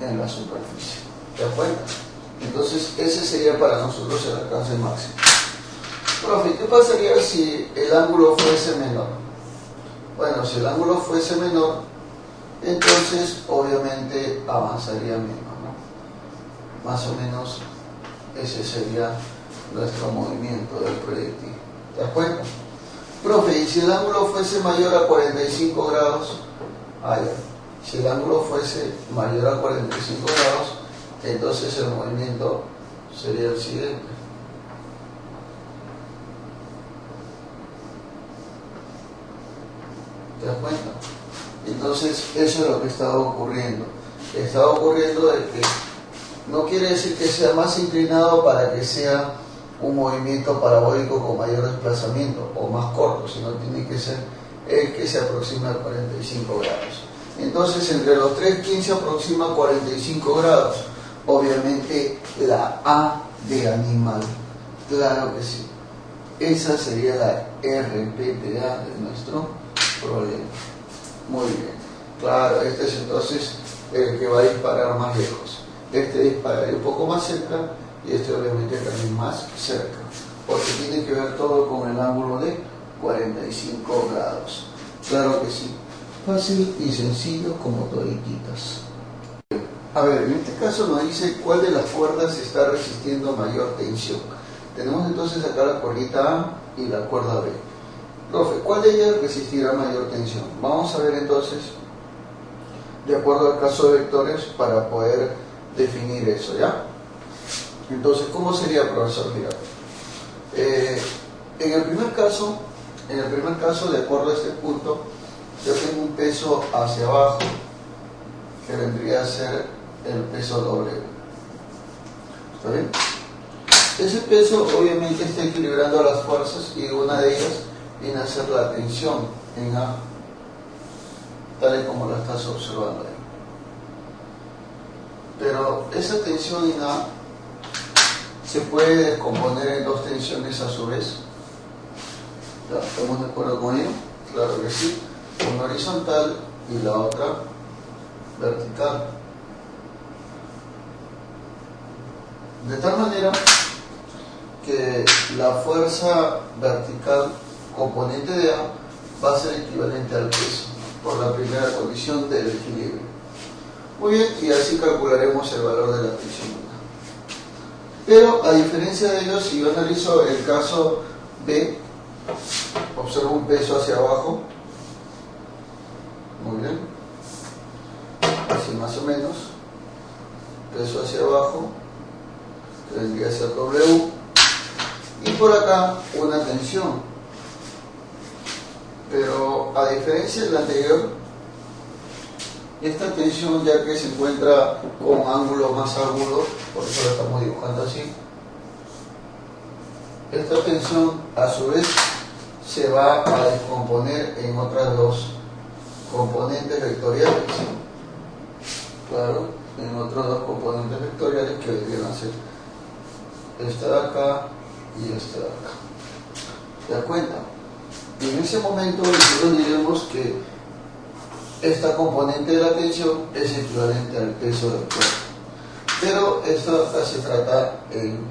en la superficie. ¿Te das cuenta? Entonces ese sería para nosotros el alcance máximo. Profe, ¿qué pasaría si el ángulo fuese menor? Bueno, si el ángulo fuese menor, entonces obviamente avanzaría menos, ¿no? Más o menos ese sería nuestro movimiento del proyectil. ¿Te das cuenta? Profe, ¿y si el ángulo fuese mayor a 45 grados? Si el ángulo fuese mayor a 45 grados, entonces el movimiento sería el siguiente. ¿Te das cuenta? Entonces eso es lo que estaba ocurriendo. Estaba ocurriendo de que no quiere decir que sea más inclinado para que sea un movimiento parabólico con mayor desplazamiento o más corto, sino tiene que ser el que se aproxima a 45 grados. Entonces entre los tres, ¿quién se aproxima a 45 grados? Obviamente la A de animal. Claro que sí. Esa sería la RPTA de nuestro problema. Muy bien. Claro, este es entonces el que va a disparar más lejos. Este dispararía un poco más cerca y este obviamente también más cerca, porque tiene que ver todo con el ángulo de 45 grados. Claro que sí. Fácil y sencillo como todititas. A ver, en este caso nos dice cuál de las cuerdas está resistiendo mayor tensión. Tenemos entonces acá la cuerdita A y la cuerda B. Profe, ¿cuál de ellas resistirá mayor tensión? Vamos a ver entonces, de acuerdo al caso de vectores, para poder definir eso, ¿ya? Entonces, ¿cómo sería, profesor? Mira, en el primer caso, de acuerdo a este punto, yo tengo un peso hacia abajo, que vendría a ser el peso W. ¿Está bien? Ese peso obviamente está equilibrando las fuerzas y una de ellas viene a ser la tensión en A, tal y como la estás observando ahí. Pero esa tensión en A se puede descomponer en dos tensiones a su vez. ¿Ya? ¿Estamos de acuerdo con ello? Claro que sí. Una horizontal y la otra vertical. De tal manera que la fuerza vertical componente de A va a ser equivalente al peso por la primera condición del equilibrio. Muy bien, y así calcularemos el valor de la tensión. Pero a diferencia de ello, si yo analizo el caso B, observo un peso hacia abajo, muy bien, así más o menos, peso hacia abajo, que vendría a ser W, y por acá una tensión. Pero a diferencia de la anterior, esta tensión, ya que se encuentra con ángulos más agudos, por eso la estamos dibujando así, esta tensión a su vez se va a descomponer en otras dos componentes vectoriales. Claro, en otros dos componentes vectoriales que deberían ser esta de acá y esta de acá. ¿Te das cuenta? Y en ese momento nosotros diremos que esta componente de la tensión es equivalente al peso del cuerpo. Pero esto se trata en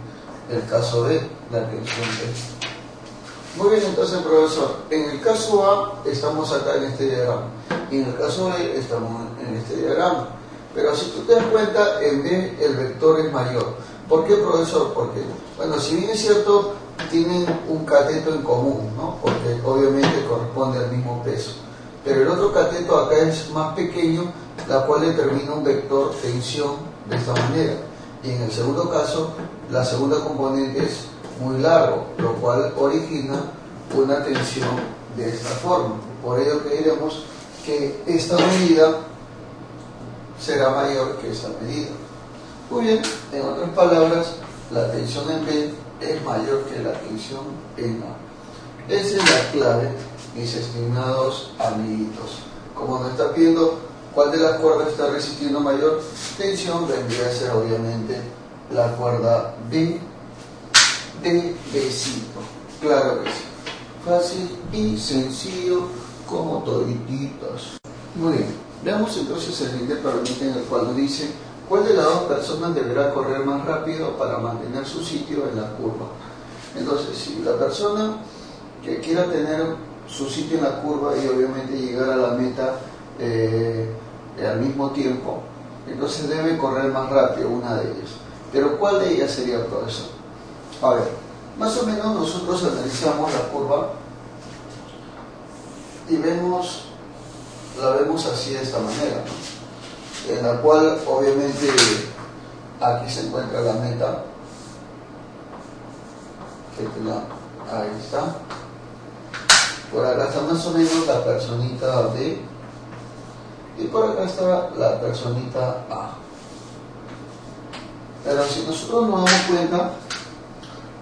el caso B, la tensión B. Muy bien, entonces, profesor, en el caso A estamos acá en este diagrama y en el caso B estamos en este diagrama. Pero si tú te das cuenta, en B el vector es mayor. ¿Por qué, profesor? Porque, bueno, si bien es cierto, tienen un cateto en común, ¿no? Porque obviamente corresponde al mismo peso. Pero el otro cateto acá es más pequeño, la cual determina un vector tensión de esta manera. Y en el segundo caso, la segunda componente es muy largo, lo cual origina una tensión de esta forma. Por ello que diremos que esta medida será mayor que esta medida. Muy bien, en otras palabras, la tensión en B es mayor que la tensión en A. Esa es la clave, mis estimados amiguitos. Como nos está pidiendo cuál de las cuerdas está resistiendo mayor tensión, vendría a ser obviamente la cuerda B de Bcito. Claro que sí. Fácil y sencillo como todititos. Muy bien, veamos entonces el siguiente problema en el cual nos dice: ¿cuál de las dos personas deberá correr más rápido para mantener su sitio en la curva? Entonces, si la persona que quiera tener su sitio en la curva y obviamente llegar a la meta al mismo tiempo, entonces debe correr más rápido una de ellas. Pero ¿cuál de ellas sería, profesor? A ver, más o menos nosotros analizamos la curva y la vemos así de esta manera, ¿no? En la cual obviamente aquí se encuentra la meta, ahí está, por acá está más o menos la personita B y por acá está la personita A. Pero si nosotros nos damos cuenta,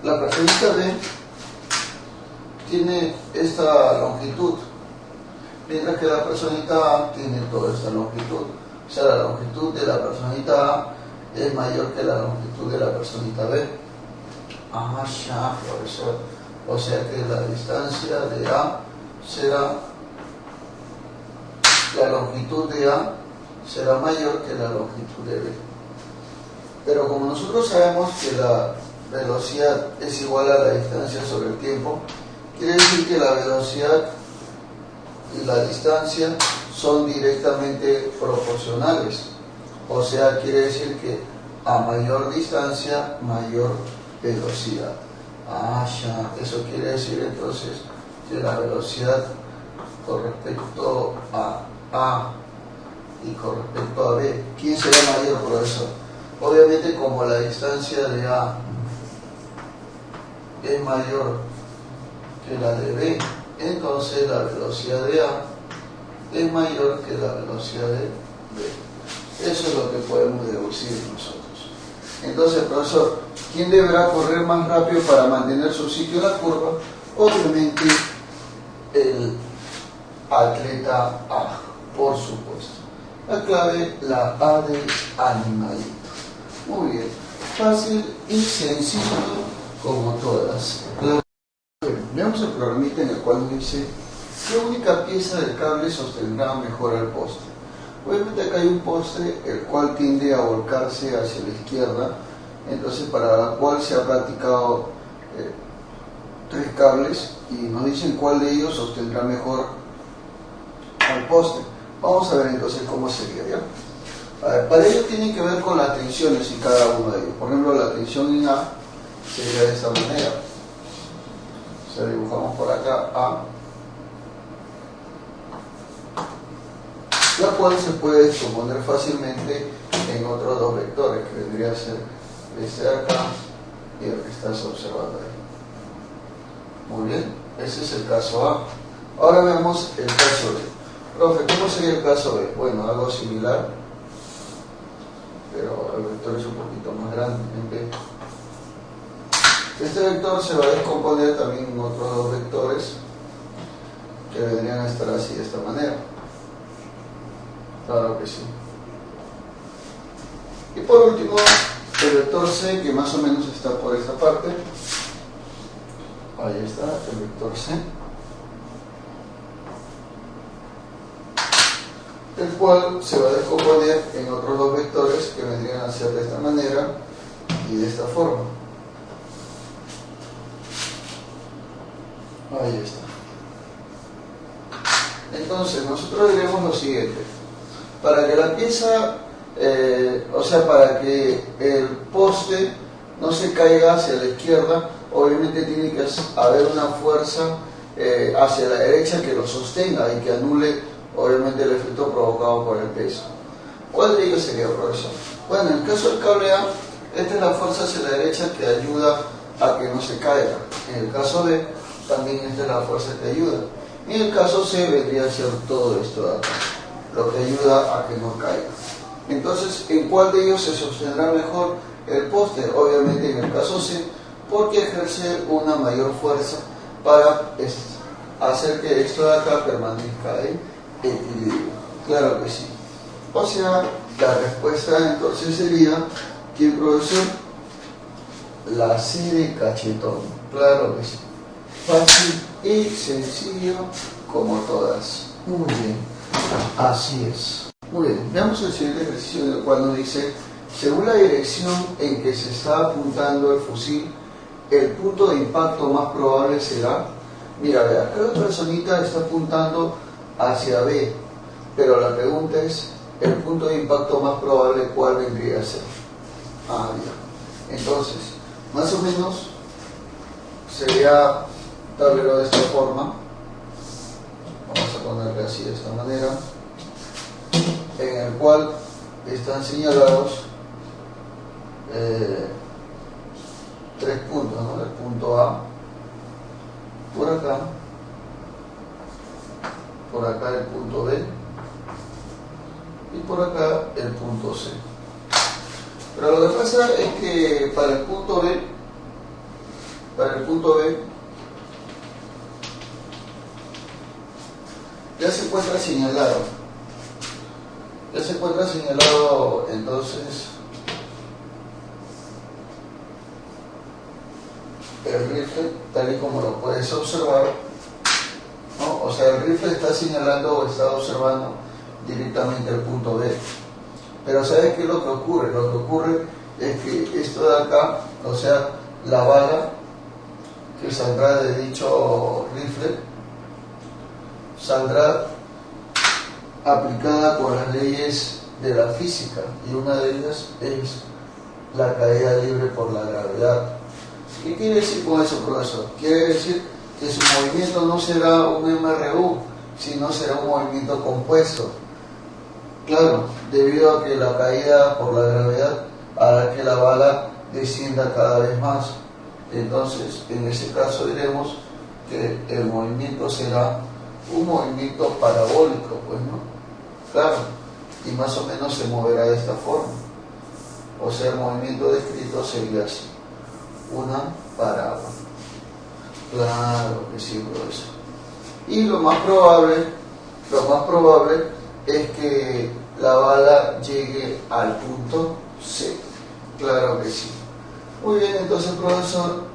la personita B tiene esta longitud, mientras que la personita A tiene toda esta longitud. O sea, la longitud de la personita A es mayor que la longitud de la personita B. Ah, ya, profesor. O sea que la distancia de A será, la longitud de A será mayor que la longitud de B. Pero como nosotros sabemos que la velocidad es igual a la distancia sobre el tiempo, quiere decir que la velocidad y la distancia son directamente proporcionales. O sea, quiere decir que a mayor distancia, mayor velocidad. Ah, ya. Eso quiere decir entonces que la velocidad con respecto a A y con respecto a B, ¿quién será mayor, profesor? Obviamente, como la distancia de A es mayor que la de B, entonces la velocidad de A es mayor que la velocidad de B. Eso es lo que podemos deducir nosotros. Entonces, profesor, ¿quién deberá correr más rápido para mantener su sitio en la curva? Obviamente el atleta A, por supuesto. La clave, la A de animalito. Muy bien. fácil y sencillo como todas. Veamos el programita en el cual nos dice qué única pieza del cable sostendrá mejor al poste. Obviamente acá hay un poste el cual tiende a volcarse hacia la izquierda, entonces para la cual se ha practicado 3 cables y nos dicen cuál de ellos sostendrá mejor al poste. Vamos a ver entonces cómo sería, ¿ya? A ver, para ello tiene que ver con las tensiones en cada uno de ellos. Por ejemplo, la tensión en A sería de esta manera. O sea, dibujamos por acá A, la cual se puede descomponer fácilmente en otros 2 vectores, que vendría a ser este de acá y el que estás observando ahí. Muy bien, ese es el caso A. Ahora vemos el caso B. Profe, ¿cómo sería el caso B? Bueno, algo similar, pero el vector es un poquito más grande en B. Este vector se va a descomponer también en otros 2 vectores que vendrían a estar así, de esta manera. Claro que sí. Y por último, el vector C, que más o menos está por esta parte. Ahí está, el vector C. El cual se va a descomponer en otros 2 vectores que vendrían a ser de esta manera y de esta forma. Ahí está. Entonces, nosotros diremos lo siguiente. Para que la pieza, para que el poste no se caiga hacia la izquierda, obviamente tiene que haber una fuerza hacia la derecha que lo sostenga y que anule, obviamente, el efecto provocado por el peso. ¿Cuál de ellos sería, profesor? Bueno, en el caso del cable A, esta es la fuerza hacia la derecha que ayuda a que no se caiga. En el caso B, también esta es la fuerza que ayuda. Y en el caso C vendría a ser todo esto de acá, lo que ayuda a que no caiga. Entonces, ¿en cuál de ellos se sostendrá mejor el poste? Obviamente en el caso C, porque ejerce una mayor fuerza para hacer que esto de acá permanezca en equilibrio. Claro que sí. O sea, la respuesta entonces sería, ¿quién, profesor? La C de cachetón. Claro que sí. Fácil y sencillo como todas. Muy bien. Así es. Muy bien. Veamos el siguiente ejercicio en el cual nos dice, según la dirección en que se está apuntando el fusil, el punto de impacto más probable será, mira, ve, acá la personita está apuntando hacia B, pero la pregunta es, el punto de impacto más probable, ¿cuál vendría a ser? Ah, ya. Entonces, más o menos sería tablero de esta forma. Vamos a ponerle así, de esta manera, en el cual están señalados 3 puntos, ¿no? El punto A, por acá el punto B y por acá el punto C. Pero lo que pasa es que para el punto B ya se encuentra señalado. Entonces el rifle, tal y como lo puedes observar, ¿no? O sea, el rifle está señalando o está observando directamente el punto B. Pero ¿sabes qué es lo que ocurre? Lo que ocurre es que esto de acá, o sea, la bala que saldrá de dicho rifle, saldrá aplicada por las leyes de la física, y una de ellas es la caída libre por la gravedad. ¿Qué quiere decir con eso, profesor? Quiere decir que su movimiento no será un MRU, sino será un movimiento compuesto. Claro, debido a que la caída por la gravedad hará que la bala descienda cada vez más. Entonces, en ese caso diremos que el movimiento será un movimiento parabólico, pues, ¿no? Claro, y más o menos se moverá de esta forma. O sea, el movimiento descrito sería así, una parábola. Claro que sí, profesor. Y lo más probable es que la bala llegue al punto C. Claro que sí. Muy bien, entonces, profesor,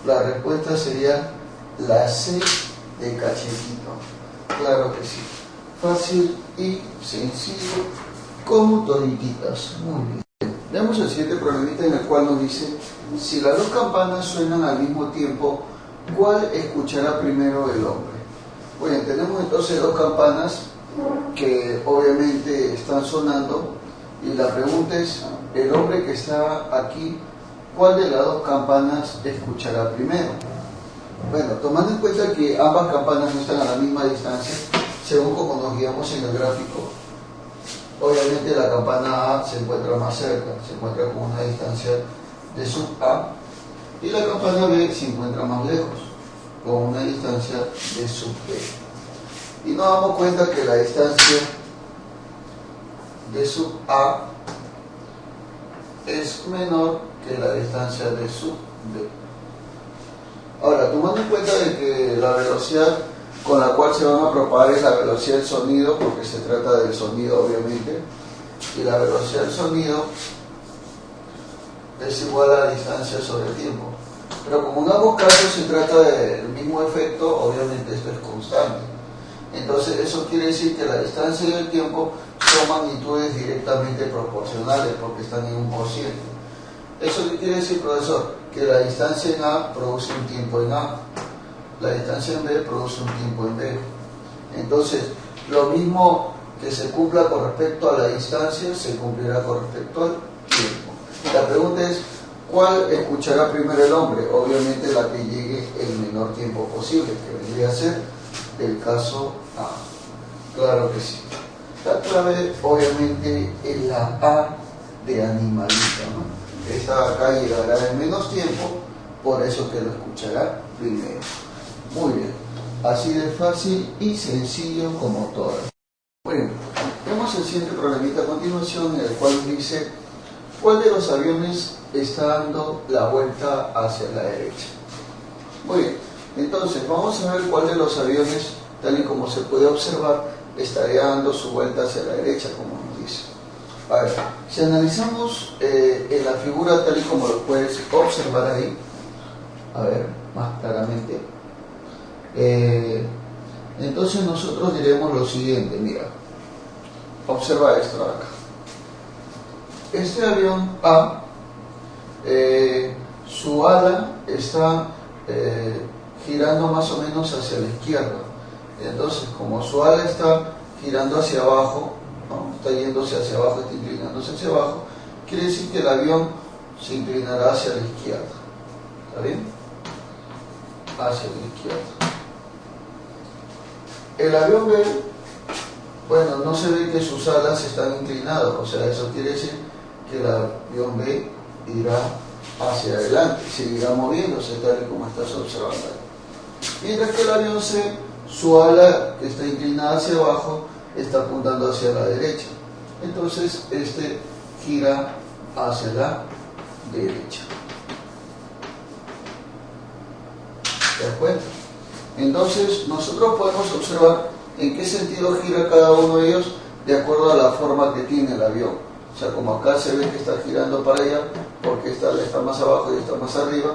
la respuesta sería la C de cachetito. Claro que sí. Fácil y sencillo, como todititas. Muy bien. Veamos el siguiente problemita en el cual nos dice, si las dos campanas suenan al mismo tiempo, ¿cuál escuchará primero el hombre? Bueno, tenemos entonces dos campanas que obviamente están sonando y la pregunta es, el hombre que está aquí, ¿cuál de las dos campanas escuchará primero? Bueno, tomando en cuenta que ambas campanas no están a la misma distancia, según como nos guiamos en el gráfico, obviamente la campana A se encuentra más cerca, se encuentra con una distancia de sub A, y la campana B se encuentra más lejos, con una distancia de sub B. Y nos damos cuenta que la distancia de sub A es menor que la distancia de sub B. Ahora, tomando en cuenta de que la velocidad con la cual se van a propagar es la velocidad del sonido, porque se trata del sonido obviamente, y la velocidad del sonido es igual a la distancia sobre el tiempo. Pero como en ambos casos se trata del mismo efecto, obviamente esto es constante. Entonces eso quiere decir que la distancia y el tiempo son magnitudes directamente proporcionales, porque están en un cociente. ¿Eso qué quiere decir, profesor? Que la distancia en A produce un tiempo en A, la distancia en B produce un tiempo en B. Entonces, lo mismo que se cumpla con respecto a la distancia, se cumplirá con respecto al tiempo. La pregunta es, ¿cuál escuchará primero el hombre? Obviamente la que llegue el menor tiempo posible, que vendría a ser el caso A. Claro que sí. La clave, obviamente, es la A de animalito, ¿no? Esta acá llegará en menos tiempo, por eso que lo escuchará primero. Muy bien, así de fácil y sencillo como todas. Bueno, vemos el siguiente problemita a continuación, en el cual dice, ¿cuál de los aviones está dando la vuelta hacia la derecha? Muy bien, entonces vamos a ver cuál de los aviones, tal y como se puede observar, estaría dando su vuelta hacia la derecha, como nos dice. A ver, si analizamos en la figura tal y como lo puedes observar ahí, a ver, más claramente, entonces nosotros diremos lo siguiente, mira, observa esto de acá. Este avión A, su ala está girando más o menos hacia la izquierda. Entonces, como su ala está girando hacia abajo, ¿no? Está yéndose hacia abajo, está inclinándose hacia abajo, quiere decir que el avión se inclinará hacia la izquierda. ¿Está bien? Hacia la izquierda. El avión B, bueno, no se ve que sus alas están inclinadas, o sea, eso quiere decir que el avión B irá hacia adelante, seguirá moviéndose tal y como estás observando ahí. Mientras que el avión C, su ala que está inclinada hacia abajo, está apuntando hacia la derecha. Entonces, este gira hacia la derecha. ¿Te das cuenta? Entonces, nosotros podemos observar en qué sentido gira cada uno de ellos de acuerdo a la forma que tiene el avión. O sea, como acá se ve que está girando para allá, porque esta está más abajo y está más arriba,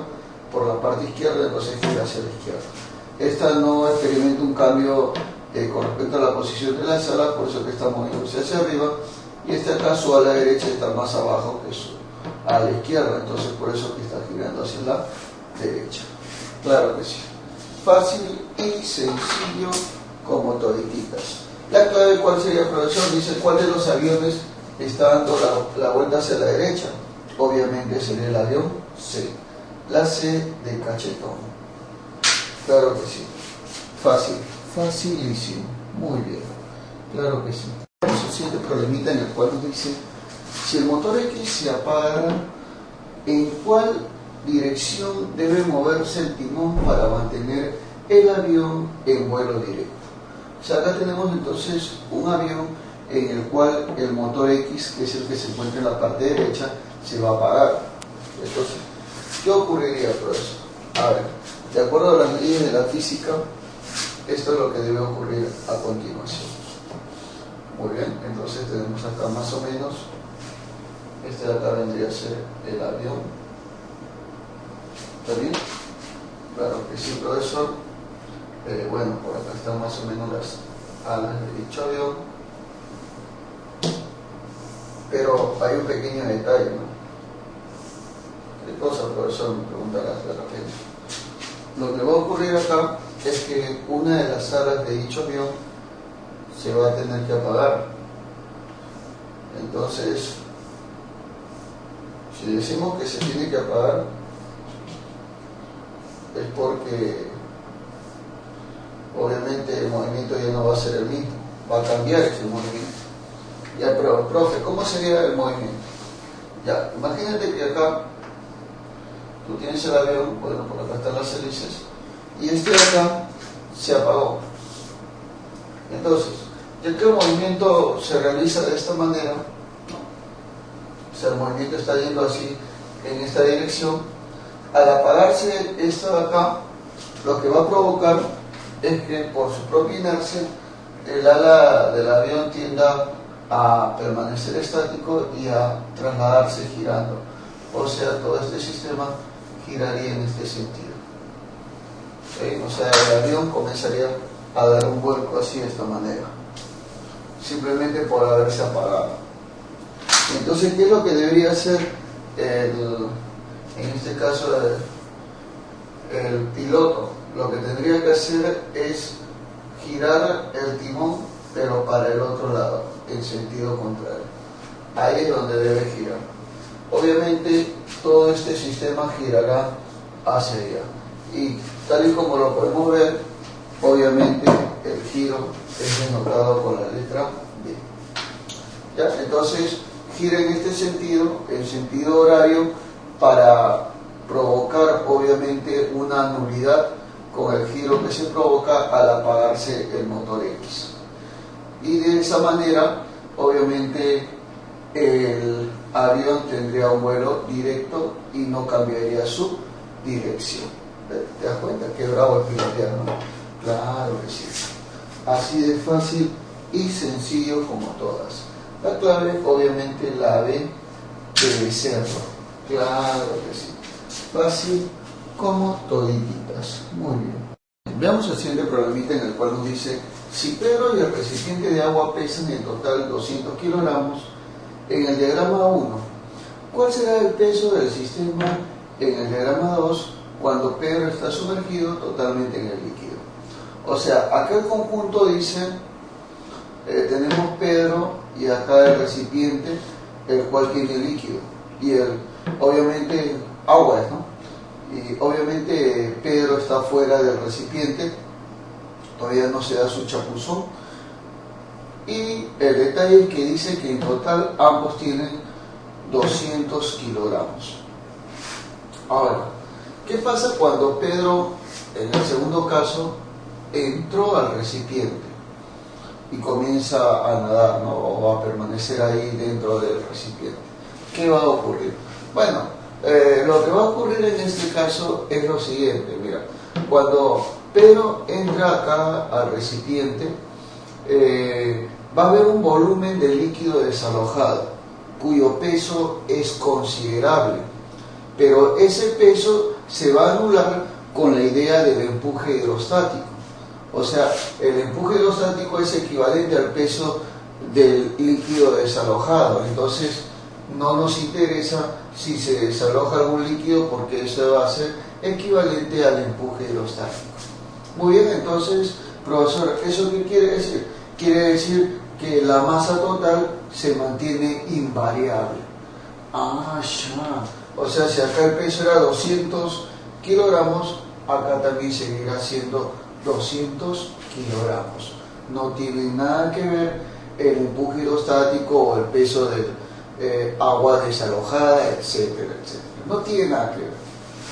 por la parte izquierda, entonces gira hacia la izquierda. Esta no experimenta un cambio con respecto a la posición de las alas, por eso que está moviéndose hacia arriba, y este acá, su ala derecha, está más abajo que su ala izquierda, entonces por eso que está girando hacia la derecha. Claro que sí. Fácil y sencillo como todititas. La clave, ¿cuál sería, profesor? Dice, ¿cuál de los aviones está dando la vuelta hacia la derecha? Obviamente sería el avión C. La C de cachetón. Claro que sí. Fácil. Facilísimo. Muy bien. Claro que sí. Tenemos el siguiente problemita en el cual nos dice, si el motor X se apaga, ¿en cuál dirección debe moverse el timón para mantener el avión en vuelo directo? O sea, acá tenemos entonces un avión en el cual el motor X, que es el que se encuentra en la parte derecha, se va a apagar. Entonces, ¿qué ocurriría, profesor? A ver, de acuerdo a las leyes de la física, esto es lo que debe ocurrir a continuación. Muy bien, entonces tenemos acá más o menos, este de acá vendría a ser el avión. ¿Está bien? Claro que sí, profesor. Bueno, por acá están más o menos las alas de dicho avión. Pero hay un pequeño detalle, ¿no? ¿Qué cosa, profesor? Me preguntarás de repente. Lo que va a ocurrir acá es que una de las alas de dicho avión se va a tener que apagar. Entonces, si decimos que se tiene que apagar, es porque obviamente el movimiento ya no va a ser el mismo, va a cambiar ese movimiento. Ya, pero, profe, ¿cómo sería el movimiento? Ya, imagínate que acá tú tienes el avión, bueno, por acá están las hélices, y este de acá se apagó. Entonces, ya que el movimiento se realiza de esta manera, o sea, el movimiento está yendo así, en esta dirección, al apagarse esto de acá, lo que va a provocar es que por su propia inercia, el ala del avión tienda a permanecer estático y a trasladarse girando. O sea, todo este sistema giraría en este sentido. O sea, el avión comenzaría a dar un vuelco así de esta manera, simplemente por haberse apagado. Entonces, ¿qué es lo que debería hacer en este caso el piloto? Lo que tendría que hacer es girar el timón, pero para el otro lado, en sentido contrario. Ahí es donde debe girar. Obviamente todo este sistema girará hacia allá, y tal y como lo podemos ver, obviamente el giro es denotado con la letra B. ¿Ya? Entonces gira en este sentido, en sentido horario, para provocar obviamente una nulidad con el giro que se provoca al apagarse el motor X. Y de esa manera, obviamente, el avión tendría un vuelo directo y no cambiaría su dirección. ¿Te das cuenta? Qué bravo el pilotear, ¿no? Claro que sí. Así de fácil y sencillo como todas. La clave, obviamente, la B debe serlo. Claro que sí. Fácil como todititas. Muy bien. Veamos el siguiente problemita en el cual nos dice: si Pedro y el recipiente de agua pesan en total 200 kilogramos, en el diagrama 1, ¿cuál será el peso del sistema en el diagrama 2 cuando Pedro está sumergido totalmente en el líquido? O sea, acá el conjunto dice, tenemos Pedro y acá el recipiente, el cual tiene líquido, y obviamente agua, ¿no? Y obviamente Pedro está fuera del recipiente, todavía no se da su chapuzón, y el detalle es que dice que en total ambos tienen 200 kilogramos. Ahora, ¿qué pasa cuando Pedro, en el segundo caso, entró al recipiente y comienza a nadar, ¿no? O a permanecer ahí dentro del recipiente? ¿Qué va a ocurrir? Bueno, lo que va a ocurrir en este caso es lo siguiente. Mira, cuando Pedro entra acá al recipiente, va a haber un volumen de líquido desalojado cuyo peso es considerable, pero ese peso se va a anular con la idea del empuje hidrostático. O sea, el empuje hidrostático es equivalente al peso del líquido desalojado. Entonces no nos interesa si se desaloja algún líquido, porque eso va a ser equivalente al empuje hidrostático. Muy bien, entonces, profesor, ¿eso qué quiere decir? Quiere decir que la masa total se mantiene invariable. Ah, ya. O sea, si acá el peso era 200 kilogramos, acá también seguirá siendo 200 kilogramos. No tiene nada que ver el empuje hidrostático o el peso del agua desalojada, etcétera, etcétera. No tiene nada que ver.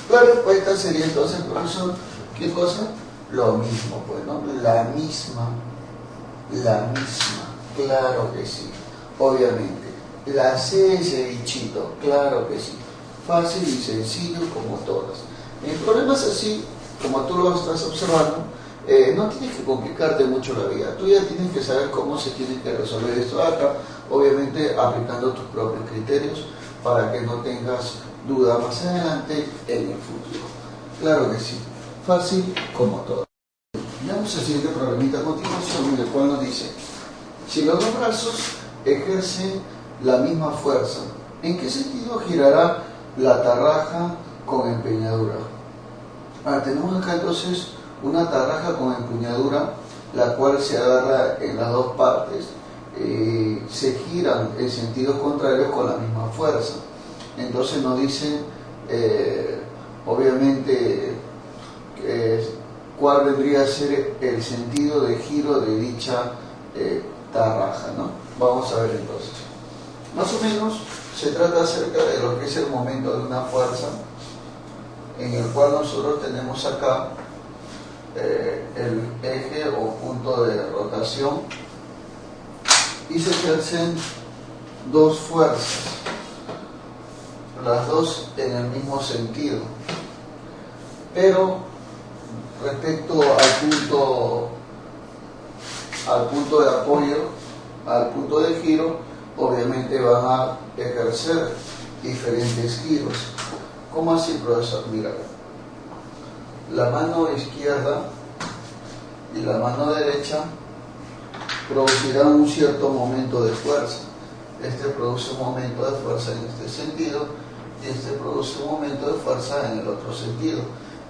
La respuesta sería entonces, profesor, ¿qué cosa? Lo mismo, pues, ¿no? La misma, claro que sí, obviamente. La C es bichito, claro que sí. Fácil y sencillo como todas. El problema es así, como tú lo estás observando, no tienes que complicarte mucho la vida. Tú ya tienes que saber cómo se tiene que resolver esto acá, obviamente aplicando tus propios criterios para que no tengas duda más adelante en el futuro. Claro que sí. Fácil como todo. Veamos el siguiente problemita a continuación, en el cual nos dice: si los dos brazos ejercen la misma fuerza, ¿en qué sentido girará la tarraja con empuñadura? Tenemos acá entonces una tarraja con empuñadura, la cual se agarra en las dos partes, se giran en sentidos contrarios con la misma fuerza. Entonces nos dicen, obviamente, cuál vendría a ser el sentido de giro de dicha tarraja, ¿no? Vamos a ver entonces. Más o menos se trata acerca de lo que es el momento de una fuerza, en el cual nosotros tenemos acá el eje o punto de rotación, y se ejercen dos fuerzas, las dos en el mismo sentido, pero respecto al punto de apoyo, al punto de giro, obviamente van a ejercer diferentes giros. ¿Cómo así, profesor? Mira, la mano izquierda y la mano derecha producirán un cierto momento de fuerza. Este produce un momento de fuerza en este sentido y este produce un momento de fuerza en el otro sentido.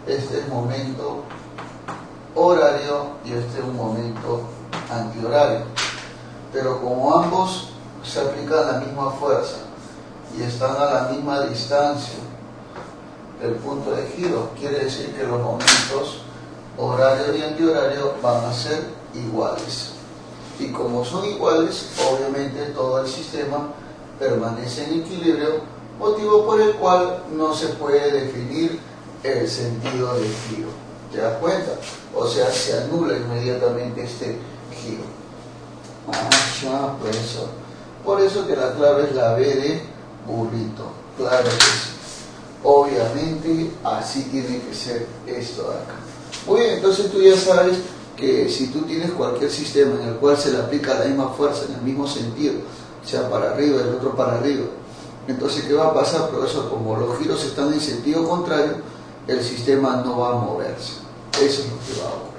Este es momento horario y este es un momento antihorario. Pero como ambos se aplican la misma fuerza y están a la misma distancia del punto de giro, quiere decir que los momentos horario y antihorario van a ser iguales. Y como son iguales, obviamente todo el sistema permanece en equilibrio, motivo por el cual no se puede definir el sentido de giro. ¿Te das cuenta? O sea, se anula inmediatamente este giro. Ya, profesor. Por eso que la clave es la B de burrito. Claro que sí. Obviamente así tiene que ser esto de acá. Muy bien, entonces tú ya sabes que si tú tienes cualquier sistema en el cual se le aplica la misma fuerza en el mismo sentido, sea para arriba y el otro para arriba, entonces ¿qué va a pasar, profesor? Como los giros están en sentido contrario, el sistema no va a moverse. Eso es lo que va a ocurrir.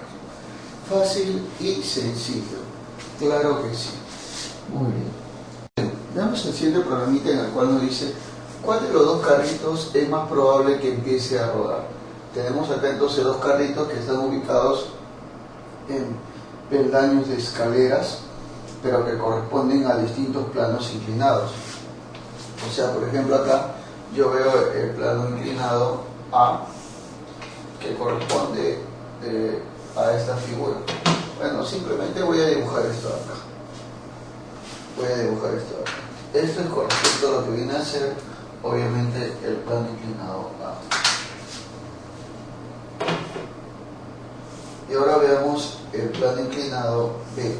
Fácil y sencillo. Claro que sí. Muy bien. Veamos el siguiente programita en el cual nos dice: ¿cuál de los dos carritos es más probable que empiece a rodar? Tenemos acá entonces dos carritos que están ubicados en peldaños de escaleras, pero que corresponden a distintos planos inclinados. O sea, por ejemplo, acá yo veo el plano inclinado A, que corresponde a esta figura. Bueno, simplemente voy a dibujar esto de acá. Voy a dibujar esto de acá. Esto es con respecto a lo que viene a ser, obviamente, el plano inclinado A. Y ahora veamos el plano inclinado B.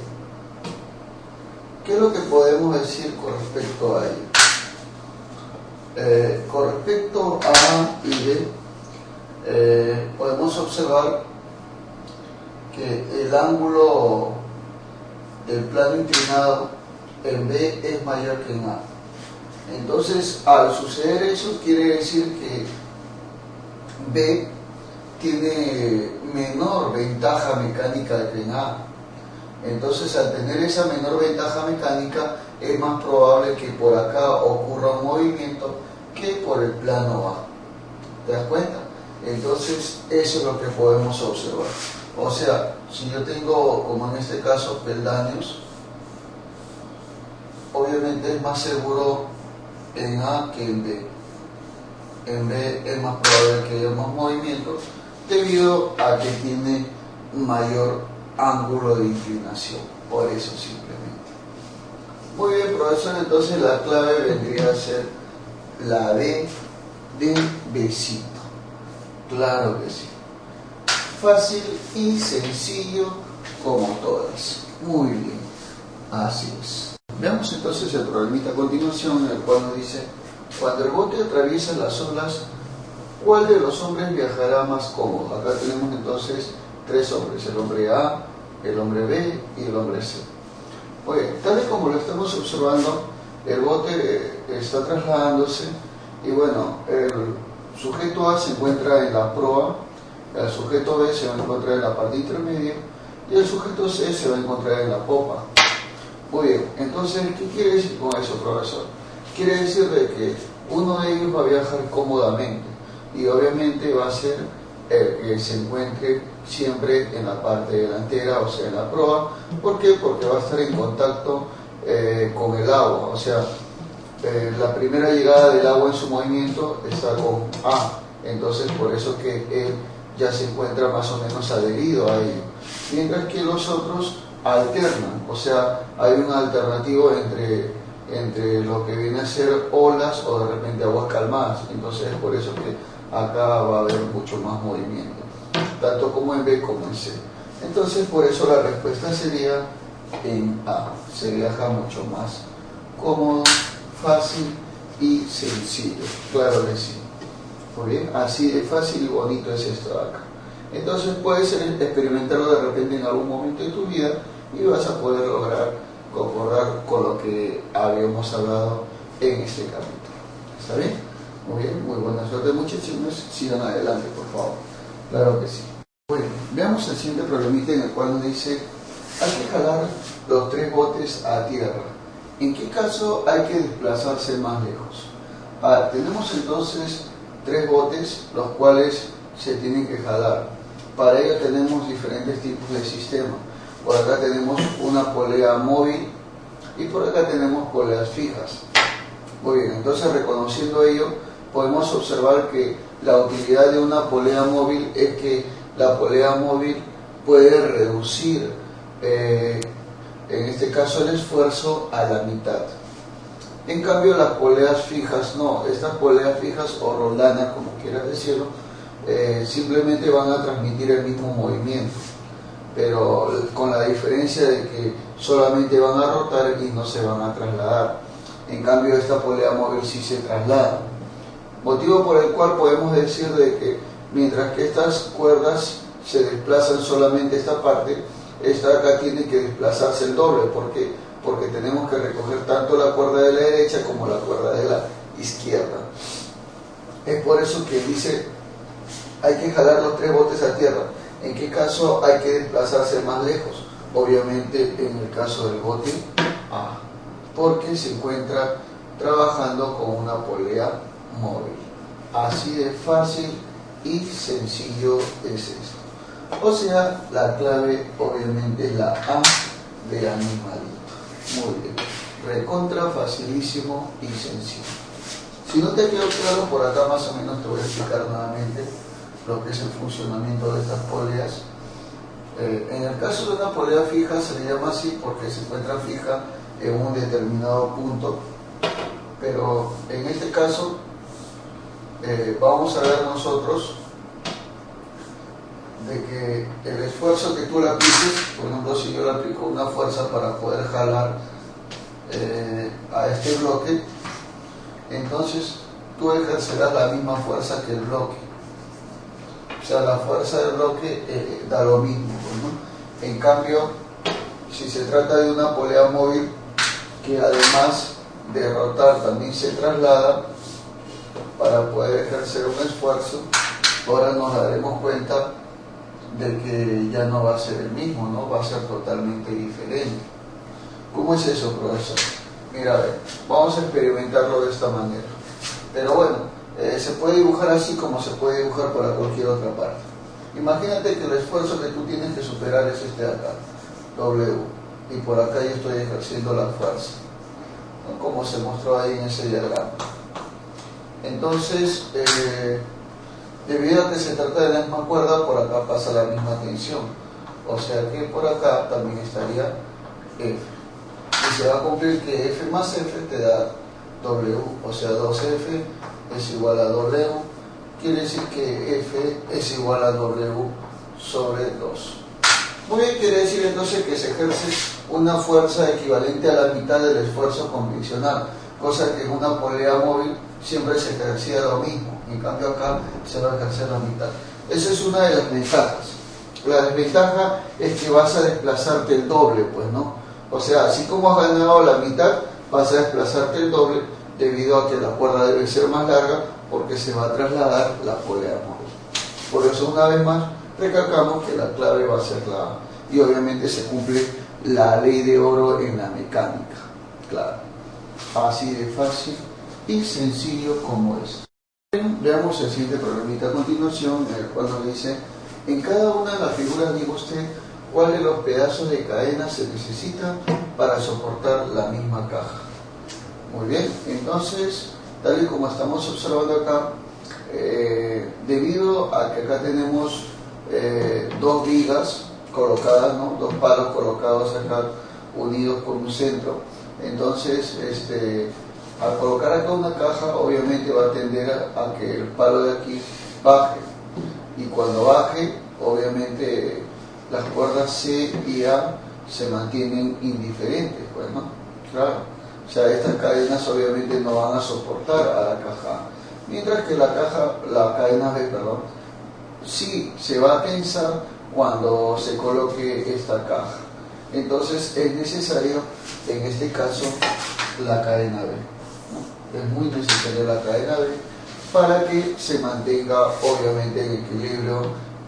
¿Qué es lo que podemos decir con respecto a ello? Con respecto a A y B, podemos observar que el ángulo del plano inclinado en B es mayor que en A. Entonces, al suceder eso, quiere decir que B tiene menor ventaja mecánica que en A. Entonces, al tener esa menor ventaja mecánica, es más probable que por acá ocurra un movimiento que por el plano A. ¿Te das cuenta? Entonces, eso es lo que podemos observar. O sea, si yo tengo, como en este caso, peldaños, obviamente es más seguro en A que en B. En B es más probable que haya más movimientos debido a que tiene mayor ángulo de inclinación. Por eso simplemente. Muy bien, profesor, entonces la clave vendría a ser la D de besito. Claro que sí. Fácil y sencillo como todas. Muy bien, así es. Veamos entonces el problemita a continuación, en el cual nos dice: cuando el bote atraviesa las olas, ¿cuál de los hombres viajará más cómodo? Acá tenemos entonces tres hombres: el hombre A, el hombre B y el hombre C. Oye, tal y como lo estamos observando, el bote está trasladándose y bueno, el sujeto A se encuentra en la proa, el sujeto B se va a encontrar en la parte intermedia y el sujeto C se va a encontrar en la popa. Muy bien, entonces, ¿qué quiere decir con eso, profesor? Quiere decir de que uno de ellos va a viajar cómodamente y obviamente va a ser el que se encuentre siempre en la parte delantera, o sea, en la proa. ¿Por qué? Porque va a estar en contacto con el agua, o sea, la primera llegada del agua en su movimiento está con A, entonces por eso que él ya se encuentra más o menos adherido a ello, mientras que los otros alternan, o sea, hay un alternativo entre lo que viene a ser olas o de repente aguas calmadas, entonces es por eso que acá va a haber mucho más movimiento, tanto como en B como en C. Entonces por eso la respuesta sería en A, se viaja mucho más cómodo, fácil y sencillo, claro que sí. Muy bien, así de fácil y bonito es esto de acá. Entonces puedes experimentarlo de repente en algún momento de tu vida y vas a poder lograr concordar con lo que habíamos hablado en este capítulo. ¿Está bien? Muy bien, muy buena suerte muchachos, sigan adelante por favor. Claro que sí. Bueno, veamos el siguiente problemita en el cual nos dice hay que jalar los 3 botes a tierra. ¿En qué caso hay que desplazarse más lejos? Tenemos entonces 3 botes los cuales se tienen que jalar. Para ello tenemos diferentes tipos de sistema. Por acá tenemos una polea móvil y por acá tenemos poleas fijas. Muy bien, entonces reconociendo ello podemos observar que la utilidad de una polea móvil es que la polea móvil puede reducir en este caso el esfuerzo a la mitad. En cambio las poleas fijas no, estas poleas fijas o roldanas como quieras decirlo, simplemente van a transmitir el mismo movimiento, pero con la diferencia de que solamente van a rotar y no se van a trasladar. En cambio esta polea móvil sí se traslada, motivo por el cual podemos decir de que mientras que estas cuerdas se desplazan solamente esta parte, esta acá tiene que desplazarse el doble. ¿Por qué? Porque tenemos que recoger tanto la cuerda de la derecha como la cuerda de la izquierda. Es por eso que dice hay que jalar los 3 botes a tierra. ¿En qué caso hay que desplazarse más lejos? Obviamente en el caso del bote A, porque se encuentra trabajando con una polea móvil. Así de fácil y sencillo es esto. O sea, la clave obviamente es la A de animalito. Muy bien, recontra facilísimo y sencillo. Si no te quedó claro, por acá más o menos te voy a explicar nuevamente lo que es el funcionamiento de estas poleas. En el caso de una polea fija se le llama así porque se encuentra fija en un determinado punto, pero en este caso vamos a ver nosotros de que el esfuerzo que tú le apliques, por ejemplo si yo le aplico una fuerza para poder jalar a este bloque, entonces tú ejercerás la misma fuerza que el bloque, o sea la fuerza del bloque da lo mismo, ¿no? En cambio si se trata de una polea móvil que además de rotar también se traslada para poder ejercer un esfuerzo, ahora nos daremos cuenta de que ya no va a ser el mismo, ¿no? Va a ser totalmente diferente. ¿Cómo es eso, profesor? Mira, a ver, vamos a experimentarlo de esta manera. Pero bueno, se puede dibujar así como se puede dibujar para cualquier otra parte. Imagínate que el esfuerzo que tú tienes que superar es este de acá, W, y por acá yo estoy ejerciendo la fuerza, ¿no? Como se mostró ahí en ese diagrama. Entonces, debido a que se trata de la misma cuerda, por acá pasa la misma tensión, o sea que por acá también estaría F, y se va a cumplir que F más F te da W, o sea 2F es igual a W, quiere decir que F es igual a W sobre 2. Muy bien, quiere decir entonces que se ejerce una fuerza equivalente a la mitad del esfuerzo convencional, cosa que en una polea móvil siempre se ejercía lo mismo, en cambio acá se va a ejercer la mitad. Esa es una de las ventajas. La desventaja es que vas a desplazarte el doble, pues, ¿no? O sea, así como has ganado la mitad, vas a desplazarte el doble, debido a que la cuerda debe ser más larga porque se va a trasladar la polea móvil. Por eso, una vez más, recalcamos que la clave va a ser la A. Y obviamente se cumple la ley de oro en la mecánica. Claro. Así de fácil y sencillo como es. Veamos el siguiente problemita a continuación, en el cual nos dice: en cada una de las figuras diga usted cuáles de los pedazos de cadena se necesitan para soportar la misma caja. Muy bien, entonces, tal y como estamos observando acá, debido a que acá tenemos dos vigas colocadas, ¿no? Dos palos colocados acá, unidos por un centro, entonces al colocar acá una caja, obviamente va a tender a que el palo de aquí baje, y cuando baje, obviamente las cuerdas C y A se mantienen indiferentes, pues, ¿no? Claro, o sea, estas cadenas obviamente no van a soportar a la caja A, mientras que la cadena B, perdón, sí se va a tensar cuando se coloque esta caja. Entonces es necesario, en este caso, la cadena B, ¿no? Es muy necesaria la cadena B para que se mantenga obviamente en equilibrio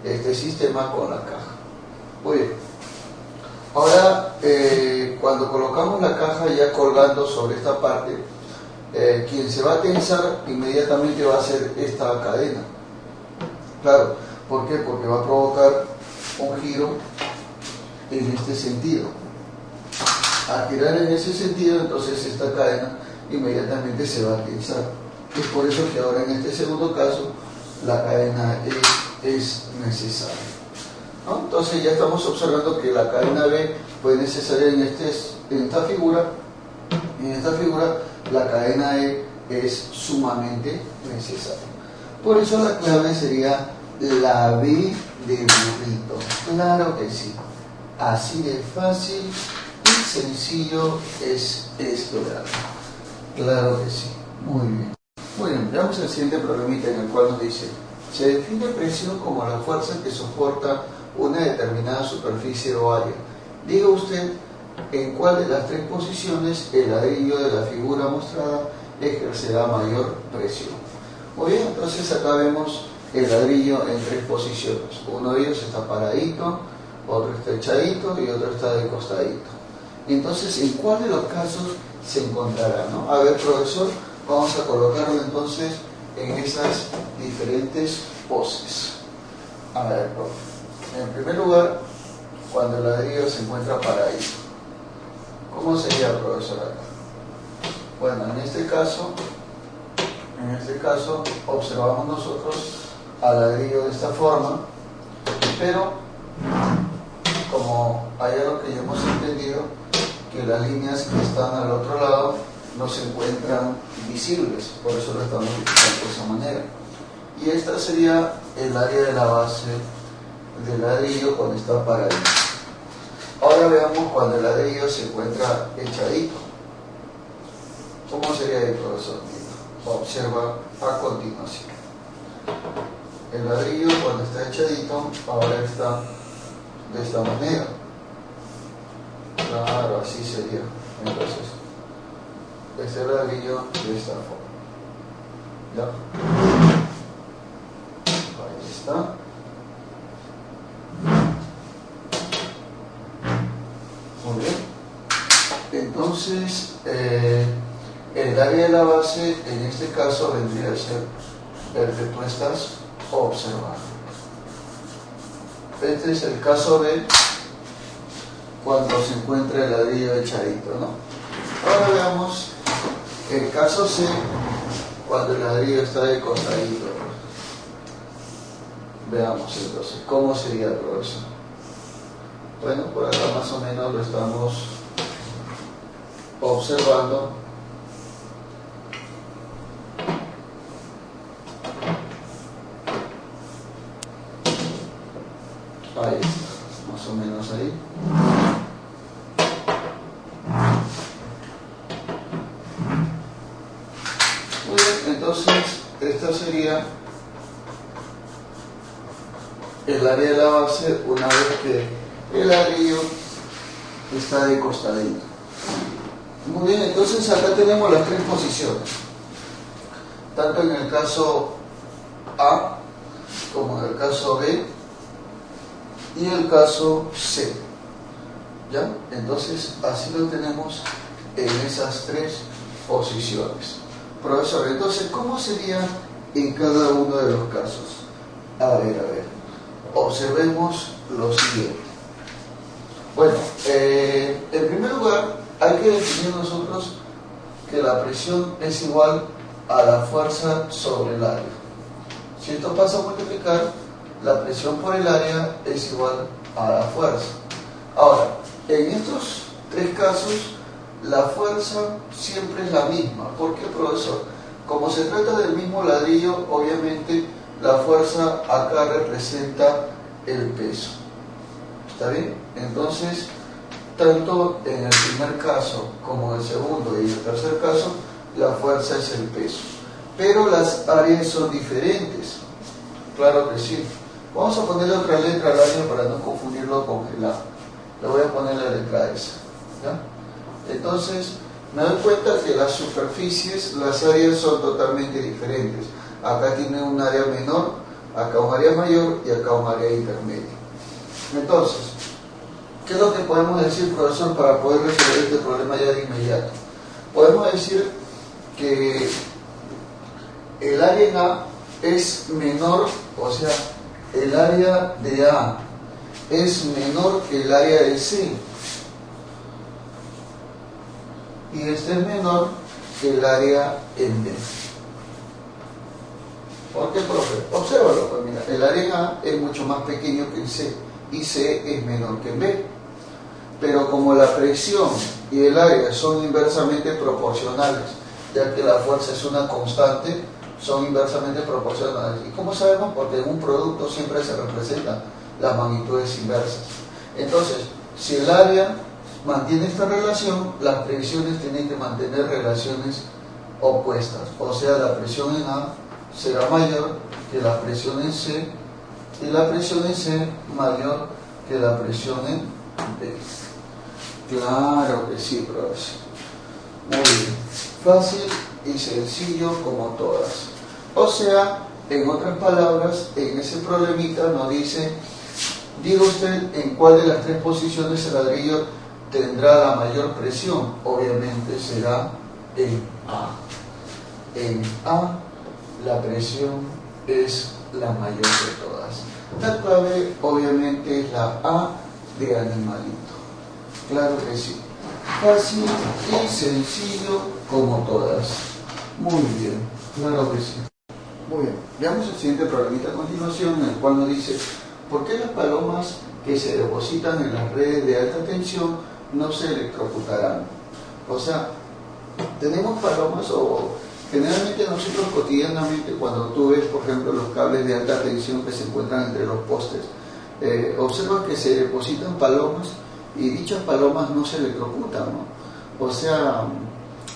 este sistema con la caja. Muy bien. Ahora, cuando colocamos la caja ya colgando sobre esta parte, quien se va a tensar inmediatamente va a ser esta cadena. Claro, ¿por qué? Porque va a provocar un giro en este sentido. Al girar en ese sentido, entonces esta cadena inmediatamente se va a tensar. Es por eso que ahora en este segundo caso la cadena es necesaria, ¿no? Entonces ya estamos observando que la cadena B fue necesaria en esta figura, y en esta figura la cadena E es sumamente necesaria. Por eso la clave sería la B de burrito. Claro que sí. Así de fácil y sencillo es esto de acá. Claro que sí. Muy bien. Muy bien, veamos el siguiente problemita, en el cual nos dice: se define presión como la fuerza que soporta una determinada superficie o área. Diga usted en cuál de las tres posiciones el ladrillo de la figura mostrada ejercerá mayor presión. Muy bien, entonces acá vemos el ladrillo en tres posiciones. Uno de ellos está paradito, otro está echadito y otro está de costadito. Entonces, ¿en cuál de los casos se encontrará, ¿no? A ver, profesor, vamos a colocarlo entonces en esas diferentes poses. A ver, profe. En primer lugar, cuando el ladrillo se encuentra paradito, ¿cómo sería, profesor, acá? Bueno, en este caso observamos nosotros al ladrillo de esta forma, pero como hay algo que ya hemos entendido, que las líneas que están al otro lado no se encuentran visibles, por eso lo estamos dibujando de esa manera. Y esta sería el área de la base del ladrillo cuando está paradito. Ahora veamos cuando el ladrillo se encuentra echadito. ¿Cómo sería el profesor? Observa a continuación. El ladrillo cuando está echadito ahora está de esta manera. Claro, así sería. Entonces, este ladrillo de esta forma. ¿Ya? Ahí está. Muy bien. Entonces, el área de la base en este caso vendría a ser el que tú estás observando. Este es el caso de cuando se encuentra el ladrillo echadito, ¿no? Ahora veamos el caso C, cuando el ladrillo está de costadito. Veamos entonces, ¿cómo sería el profesor? Bueno, por acá más o menos lo estamos observando. Ahí está, más o menos ahí. Muy bien, entonces esta sería el área de la base una vez que el ladrillo está de costadito. Muy bien, entonces acá tenemos las tres posiciones, tanto en el caso A como en el caso B y el caso C. ¿Ya? Entonces así lo tenemos en esas tres posiciones. Profesor, entonces, ¿cómo sería en cada uno de los casos? A ver, observemos lo siguiente. Bueno, en primer lugar, hay que definir nosotros que la presión es igual a la fuerza sobre el área. Si esto pasa a multiplicar, la presión por el área es igual a la fuerza. Ahora, en estos tres casos, la fuerza siempre es la misma. ¿Por qué, profesor? Como se trata del mismo ladrillo, obviamente la fuerza acá representa el peso. ¿Está bien? Entonces, tanto en el primer caso como en el segundo y el tercer caso, la fuerza es el peso. Pero las áreas son diferentes. Claro que sí. Vamos a ponerle otra letra al área para no confundirlo con el A. Le voy a poner la letra S. ¿Ya? Entonces, me doy cuenta que las superficies, las áreas son totalmente diferentes. Acá tiene un área menor, acá un área mayor y acá un área intermedia. Entonces, ¿qué es lo que podemos decir, profesor, para poder resolver este problema ya de inmediato? Podemos decir que el área en A es menor, o sea, el área de A es menor que el área de C. Y este es menor que el área en B. ¿Por qué, profe? Obsérvalo, pues mira, el área en A es mucho más pequeño que en C y C es menor que en B. Pero como la presión y el área son inversamente proporcionales, ya que la fuerza es una constante, son inversamente proporcionales. ¿Y cómo sabemos? Porque en un producto siempre se representan las magnitudes inversas. Entonces, si el área mantiene esta relación, las presiones tienen que mantener relaciones opuestas. O sea, la presión en A será mayor que la presión en C y la presión en C mayor que la presión en B. Claro que sí, profesor. Muy bien. Fácil y sencillo como todas. O sea, en otras palabras, en ese problemita nos dice, diga usted en cuál de las tres posiciones el ladrillo tendrá la mayor presión. Obviamente será en A. En A la presión es la mayor de todas. La clave obviamente es la A de animalito. Claro que sí. Fácil y sencillo como todas. Muy bien, claro que sí. Muy bien, veamos el siguiente problemita a continuación, en el cual nos dice: ¿por qué las palomas que se depositan en las redes de alta tensión no se electrocutarán? O sea, tenemos palomas, o generalmente nosotros cotidianamente, cuando tú ves, por ejemplo, los cables de alta tensión que se encuentran entre los postes, observas que se depositan palomas y dichas palomas no se electrocutan, ¿no? O sea,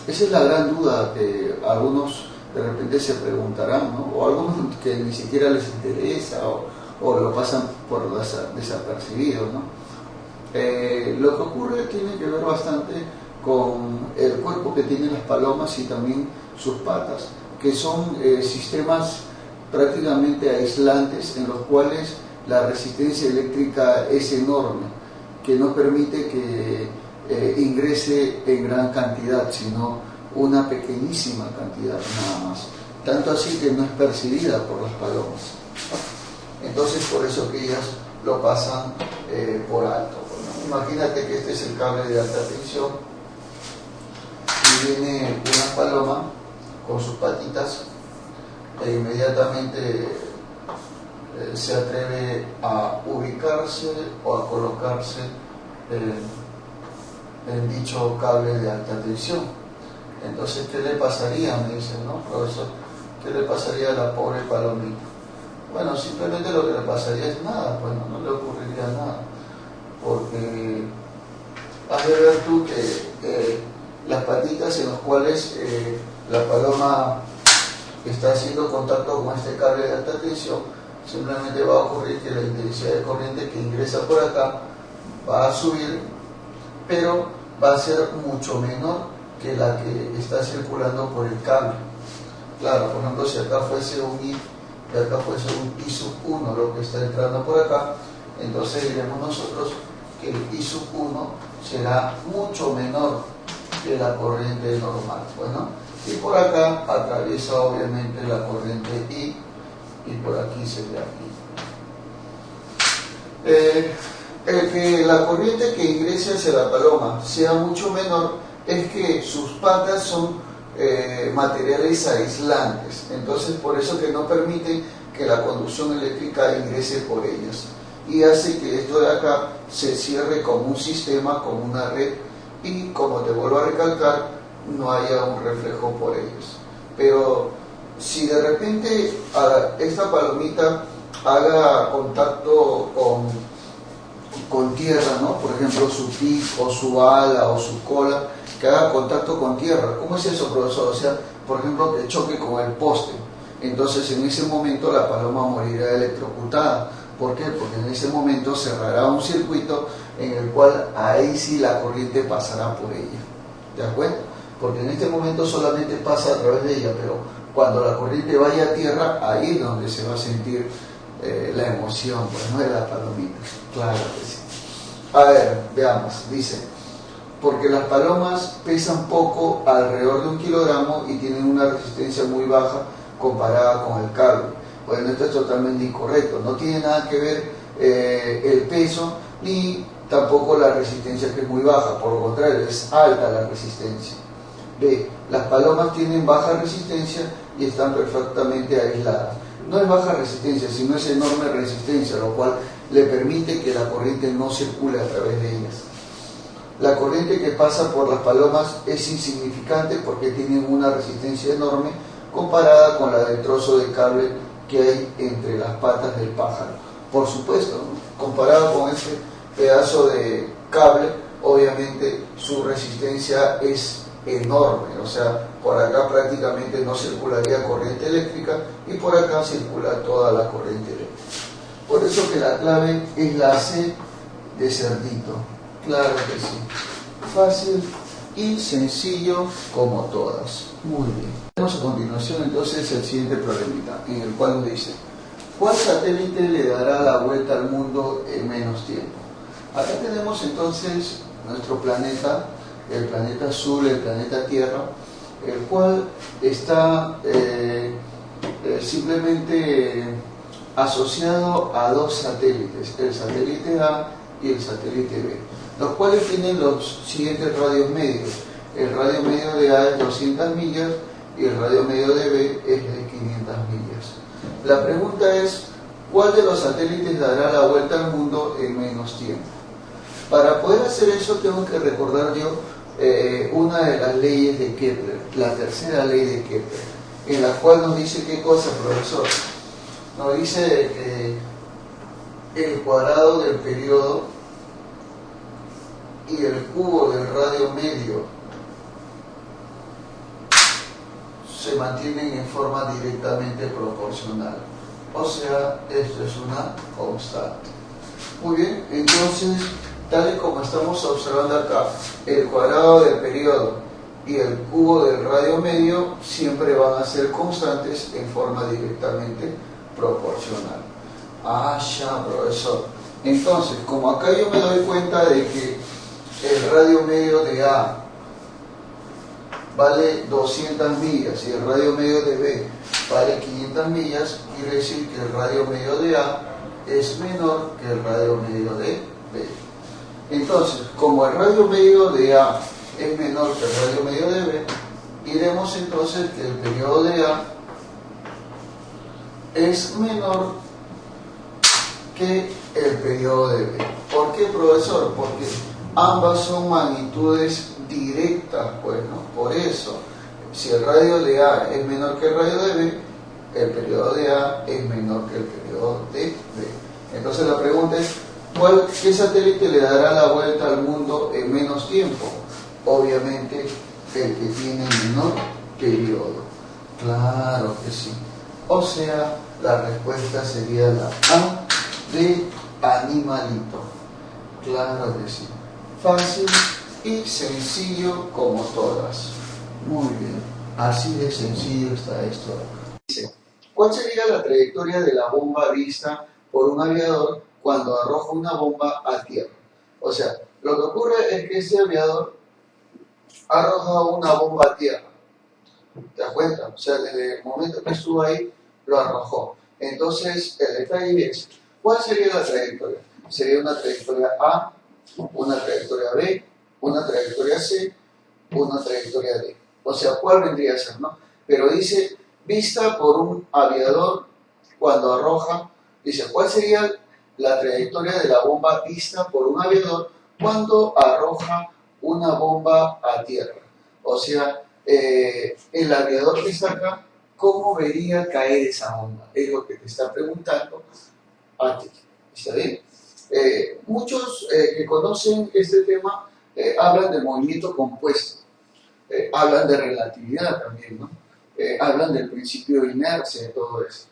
esa es la gran duda que algunos de repente se preguntarán, ¿no? O algunos que ni siquiera les interesa o lo pasan por desapercibido, ¿no? Lo que ocurre tiene que ver bastante con el cuerpo que tienen las palomas y también sus patas, que son sistemas prácticamente aislantes en los cuales la resistencia eléctrica es enorme, que no permite que ingrese en gran cantidad, sino una pequeñísima cantidad nada más, tanto así que no es percibida por las palomas. Entonces, por eso que ellas lo pasan por alto. Bueno, imagínate que este es el cable de alta tensión y viene una paloma con sus patitas e inmediatamente se atreve a ubicarse o a colocarse en dicho cable de alta tensión. Entonces, ¿qué le pasaría? Me dicen, ¿no, profesor? ¿Qué le pasaría a la pobre palomita? Bueno, simplemente lo que le pasaría es nada, pues no le ocurriría nada. Porque has de ver tú que las patitas en las cuales la paloma está haciendo contacto con este cable de alta tensión, simplemente va a ocurrir que la intensidad de corriente que ingresa por acá va a subir, pero va a ser mucho menor que la que está circulando por el cable. Claro, por ejemplo, si acá fuese un I y acá fuese un I sub 1 lo que está entrando por acá, entonces diremos nosotros que el I sub 1 será mucho menor que la corriente normal. Bueno, y por acá atraviesa obviamente la corriente I y por aquí sería I. El que la corriente que ingrese hacia la paloma sea mucho menor es que sus patas son materiales aislantes, entonces por eso que no permite que la conducción eléctrica ingrese por ellas y hace que esto de acá se cierre como un sistema, como una red, y como te vuelvo a recalcar, no haya un reflejo por ellos. Pero si de repente esta palomita haga contacto con tierra, ¿no? Por ejemplo su pico, su ala o su cola, que haga contacto con tierra. ¿Cómo es eso, profesor? O sea, por ejemplo, que choque con el poste. Entonces en ese momento la paloma morirá electrocutada. ¿Por qué? Porque en ese momento cerrará un circuito en el cual ahí sí la corriente pasará por ella. ¿De acuerdo? Porque en este momento solamente pasa a través de ella, pero cuando la corriente vaya a tierra, ahí es donde se va a sentir la emoción, pues, no de la palomita. Claro que sí. A ver, veamos, dice, porque las palomas pesan poco, alrededor de 1 kilogramo, y tienen una resistencia muy baja comparada con el cable. Bueno, esto es totalmente incorrecto, no tiene nada que ver el peso ni tampoco la resistencia, que es muy baja, por lo contrario, es alta la resistencia. B, las palomas tienen baja resistencia y están perfectamente aisladas. No es baja resistencia, sino es enorme resistencia, lo cual le permite que la corriente no circule a través de ellas. La corriente que pasa por las palomas es insignificante porque tienen una resistencia enorme comparada con la del trozo de cable que hay entre las patas del pájaro. Por supuesto, ¿no? Comparado con este pedazo de cable, obviamente su resistencia es enorme, o sea, por acá prácticamente no circularía corriente eléctrica y por acá circula toda la corriente eléctrica. Por eso que la clave es la C de cerdito. Claro que sí. Fácil y sencillo como todas. Muy bien. Tenemos a continuación entonces el siguiente problemita, en el cual nos dice: ¿cuál satélite le dará la vuelta al mundo en menos tiempo? Acá tenemos entonces nuestro planeta, el planeta azul, el planeta Tierra, el cual está simplemente asociado a dos satélites, el satélite A y el satélite B, los cuales tienen los siguientes radios medios. El radio medio de A es 200 millas y el radio medio de B es de 500 millas. La pregunta es, ¿cuál de los satélites dará la vuelta al mundo en menos tiempo? Para poder hacer eso tengo que recordar yo una de las leyes de Kepler, la tercera ley de Kepler, en la cual nos dice qué cosa, profesor. Nos dice que el cuadrado del periodo y el cubo del radio medio se mantienen en forma directamente proporcional. O sea, esto es una constante. Muy bien, entonces, tal y como estamos observando acá, el cuadrado del periodo y el cubo del radio medio siempre van a ser constantes en forma directamente proporcional. Ah, ya, profesor. Entonces, como acá yo me doy cuenta de que el radio medio de A vale 200 millas y el radio medio de B vale 500 millas, quiere decir que el radio medio de A es menor que el radio medio de B. Entonces, como el radio medio de A es menor que el radio medio de B, diremos entonces que el periodo de A es menor que el periodo de B. ¿Por qué, profesor? Porque ambas son magnitudes directas, pues, ¿no? Por eso, si el radio de A es menor que el radio de B, el periodo de A es menor que el periodo de B. Entonces la pregunta es, ¿qué satélite le dará la vuelta al mundo en menos tiempo? Obviamente el que tiene menor periodo. Claro que sí. O sea, la respuesta sería la A de animalito. Claro que sí. Fácil y sencillo como todas. Muy bien, así de sencillo está esto. Dice, ¿cuál sería la trayectoria de la bomba vista por un aviador cuando arroja una bomba a tierra? O sea, lo que ocurre es que ese aviador arroja una bomba a tierra. ¿Te das cuenta? O sea, desde el momento que estuvo ahí, lo arrojó. Entonces, el detalle es, ¿cuál sería la trayectoria? Sería una trayectoria A, una trayectoria B, una trayectoria C, una trayectoria D. O sea, ¿cuál vendría a ser, no? Pero dice, vista por un aviador cuando arroja, dice, ¿cuál sería la trayectoria de la bomba vista por un aviador cuando arroja una bomba a tierra? O sea, el aviador que está acá, ¿cómo vería caer esa bomba? Es lo que te está preguntando a ti. ¿Está bien? Muchos que conocen este tema hablan de movimiento compuesto, hablan de relatividad también, ¿no? Hablan del principio de inercia y todo eso.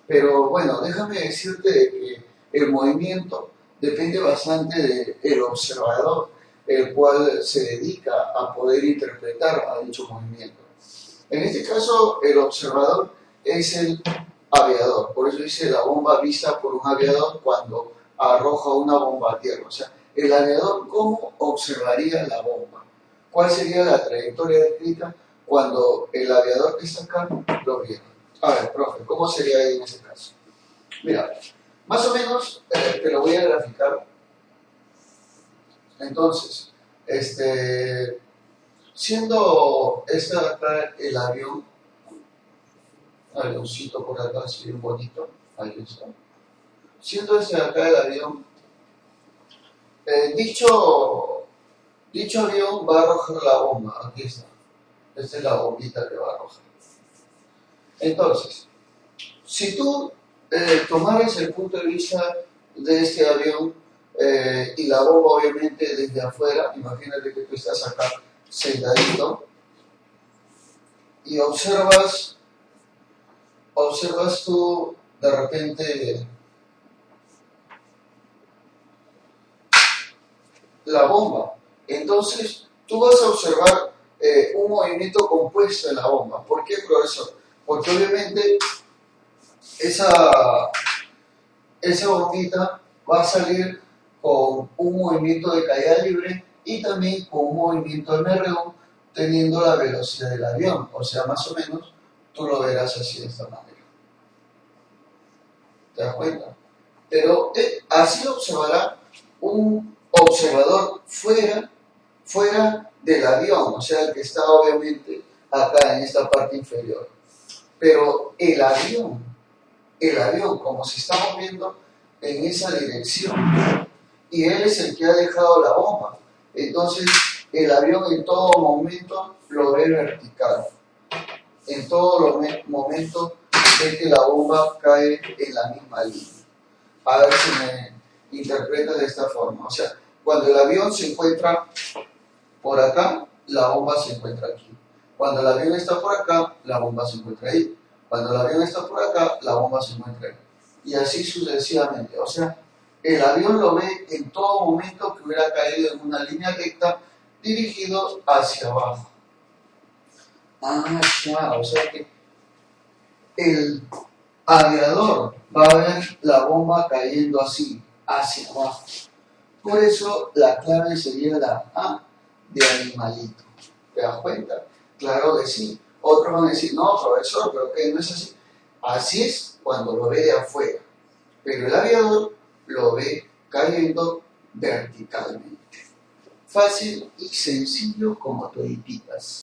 Pero bueno, déjame decirte de que el movimiento depende bastante del observador, el cual se dedica a poder interpretar a dicho movimiento. En este caso, el observador es el aviador, por eso dice la bomba vista por un aviador cuando arroja una bomba a tierra. O sea, el aviador, ¿cómo observaría la bomba? ¿Cuál sería la trayectoria descrita cuando el aviador que está acá lo viera? A ver, profe, ¿cómo sería ahí en ese caso? Mira, más o menos te lo voy a graficar. Entonces, siendo este de acá el avión, avioncito por acá, así bien bonito, ahí está. Siendo este de acá el avión, dicho avión va a arrojar la bomba, aquí está. Esta es la bombita que va a arrojar. Entonces, si tú tomaras el punto de vista de este avión y la bomba obviamente desde afuera, imagínate que tú estás acá sentadito y observas tú de repente la bomba. Entonces, tú vas a observar un movimiento compuesto en la bomba. ¿Por qué, profesor? Porque obviamente esa bombita va a salir con un movimiento de caída libre y también con un movimiento de merreón teniendo la velocidad del avión. O sea, más o menos tú lo verás así de esta manera. ¿Te das cuenta? Pero así observará un observador fuera del avión, o sea, el que está obviamente acá en esta parte inferior. Pero el avión, como se está moviendo en esa dirección, y él es el que ha dejado la bomba, entonces el avión en todo momento lo ve vertical. En todo momento ve que la bomba cae en la misma línea. A ver si me interpreta de esta forma. O sea, cuando el avión se encuentra por acá, la bomba se encuentra aquí. Cuando el avión está por acá, la bomba se encuentra ahí. Cuando el avión está por acá, la bomba se encuentra ahí. Y así sucesivamente. O sea, el avión lo ve en todo momento que hubiera caído en una línea recta dirigido hacia abajo. Ya, o sea que el aviador va a ver la bomba cayendo así, hacia abajo. Por eso la clave sería la A de animalito. ¿Te das cuenta? Claro que sí. Otros van a decir, no, profesor, pero que no es así. Así es cuando lo ve de afuera. Pero el aviador lo ve cayendo verticalmente. Fácil y sencillo como todititas.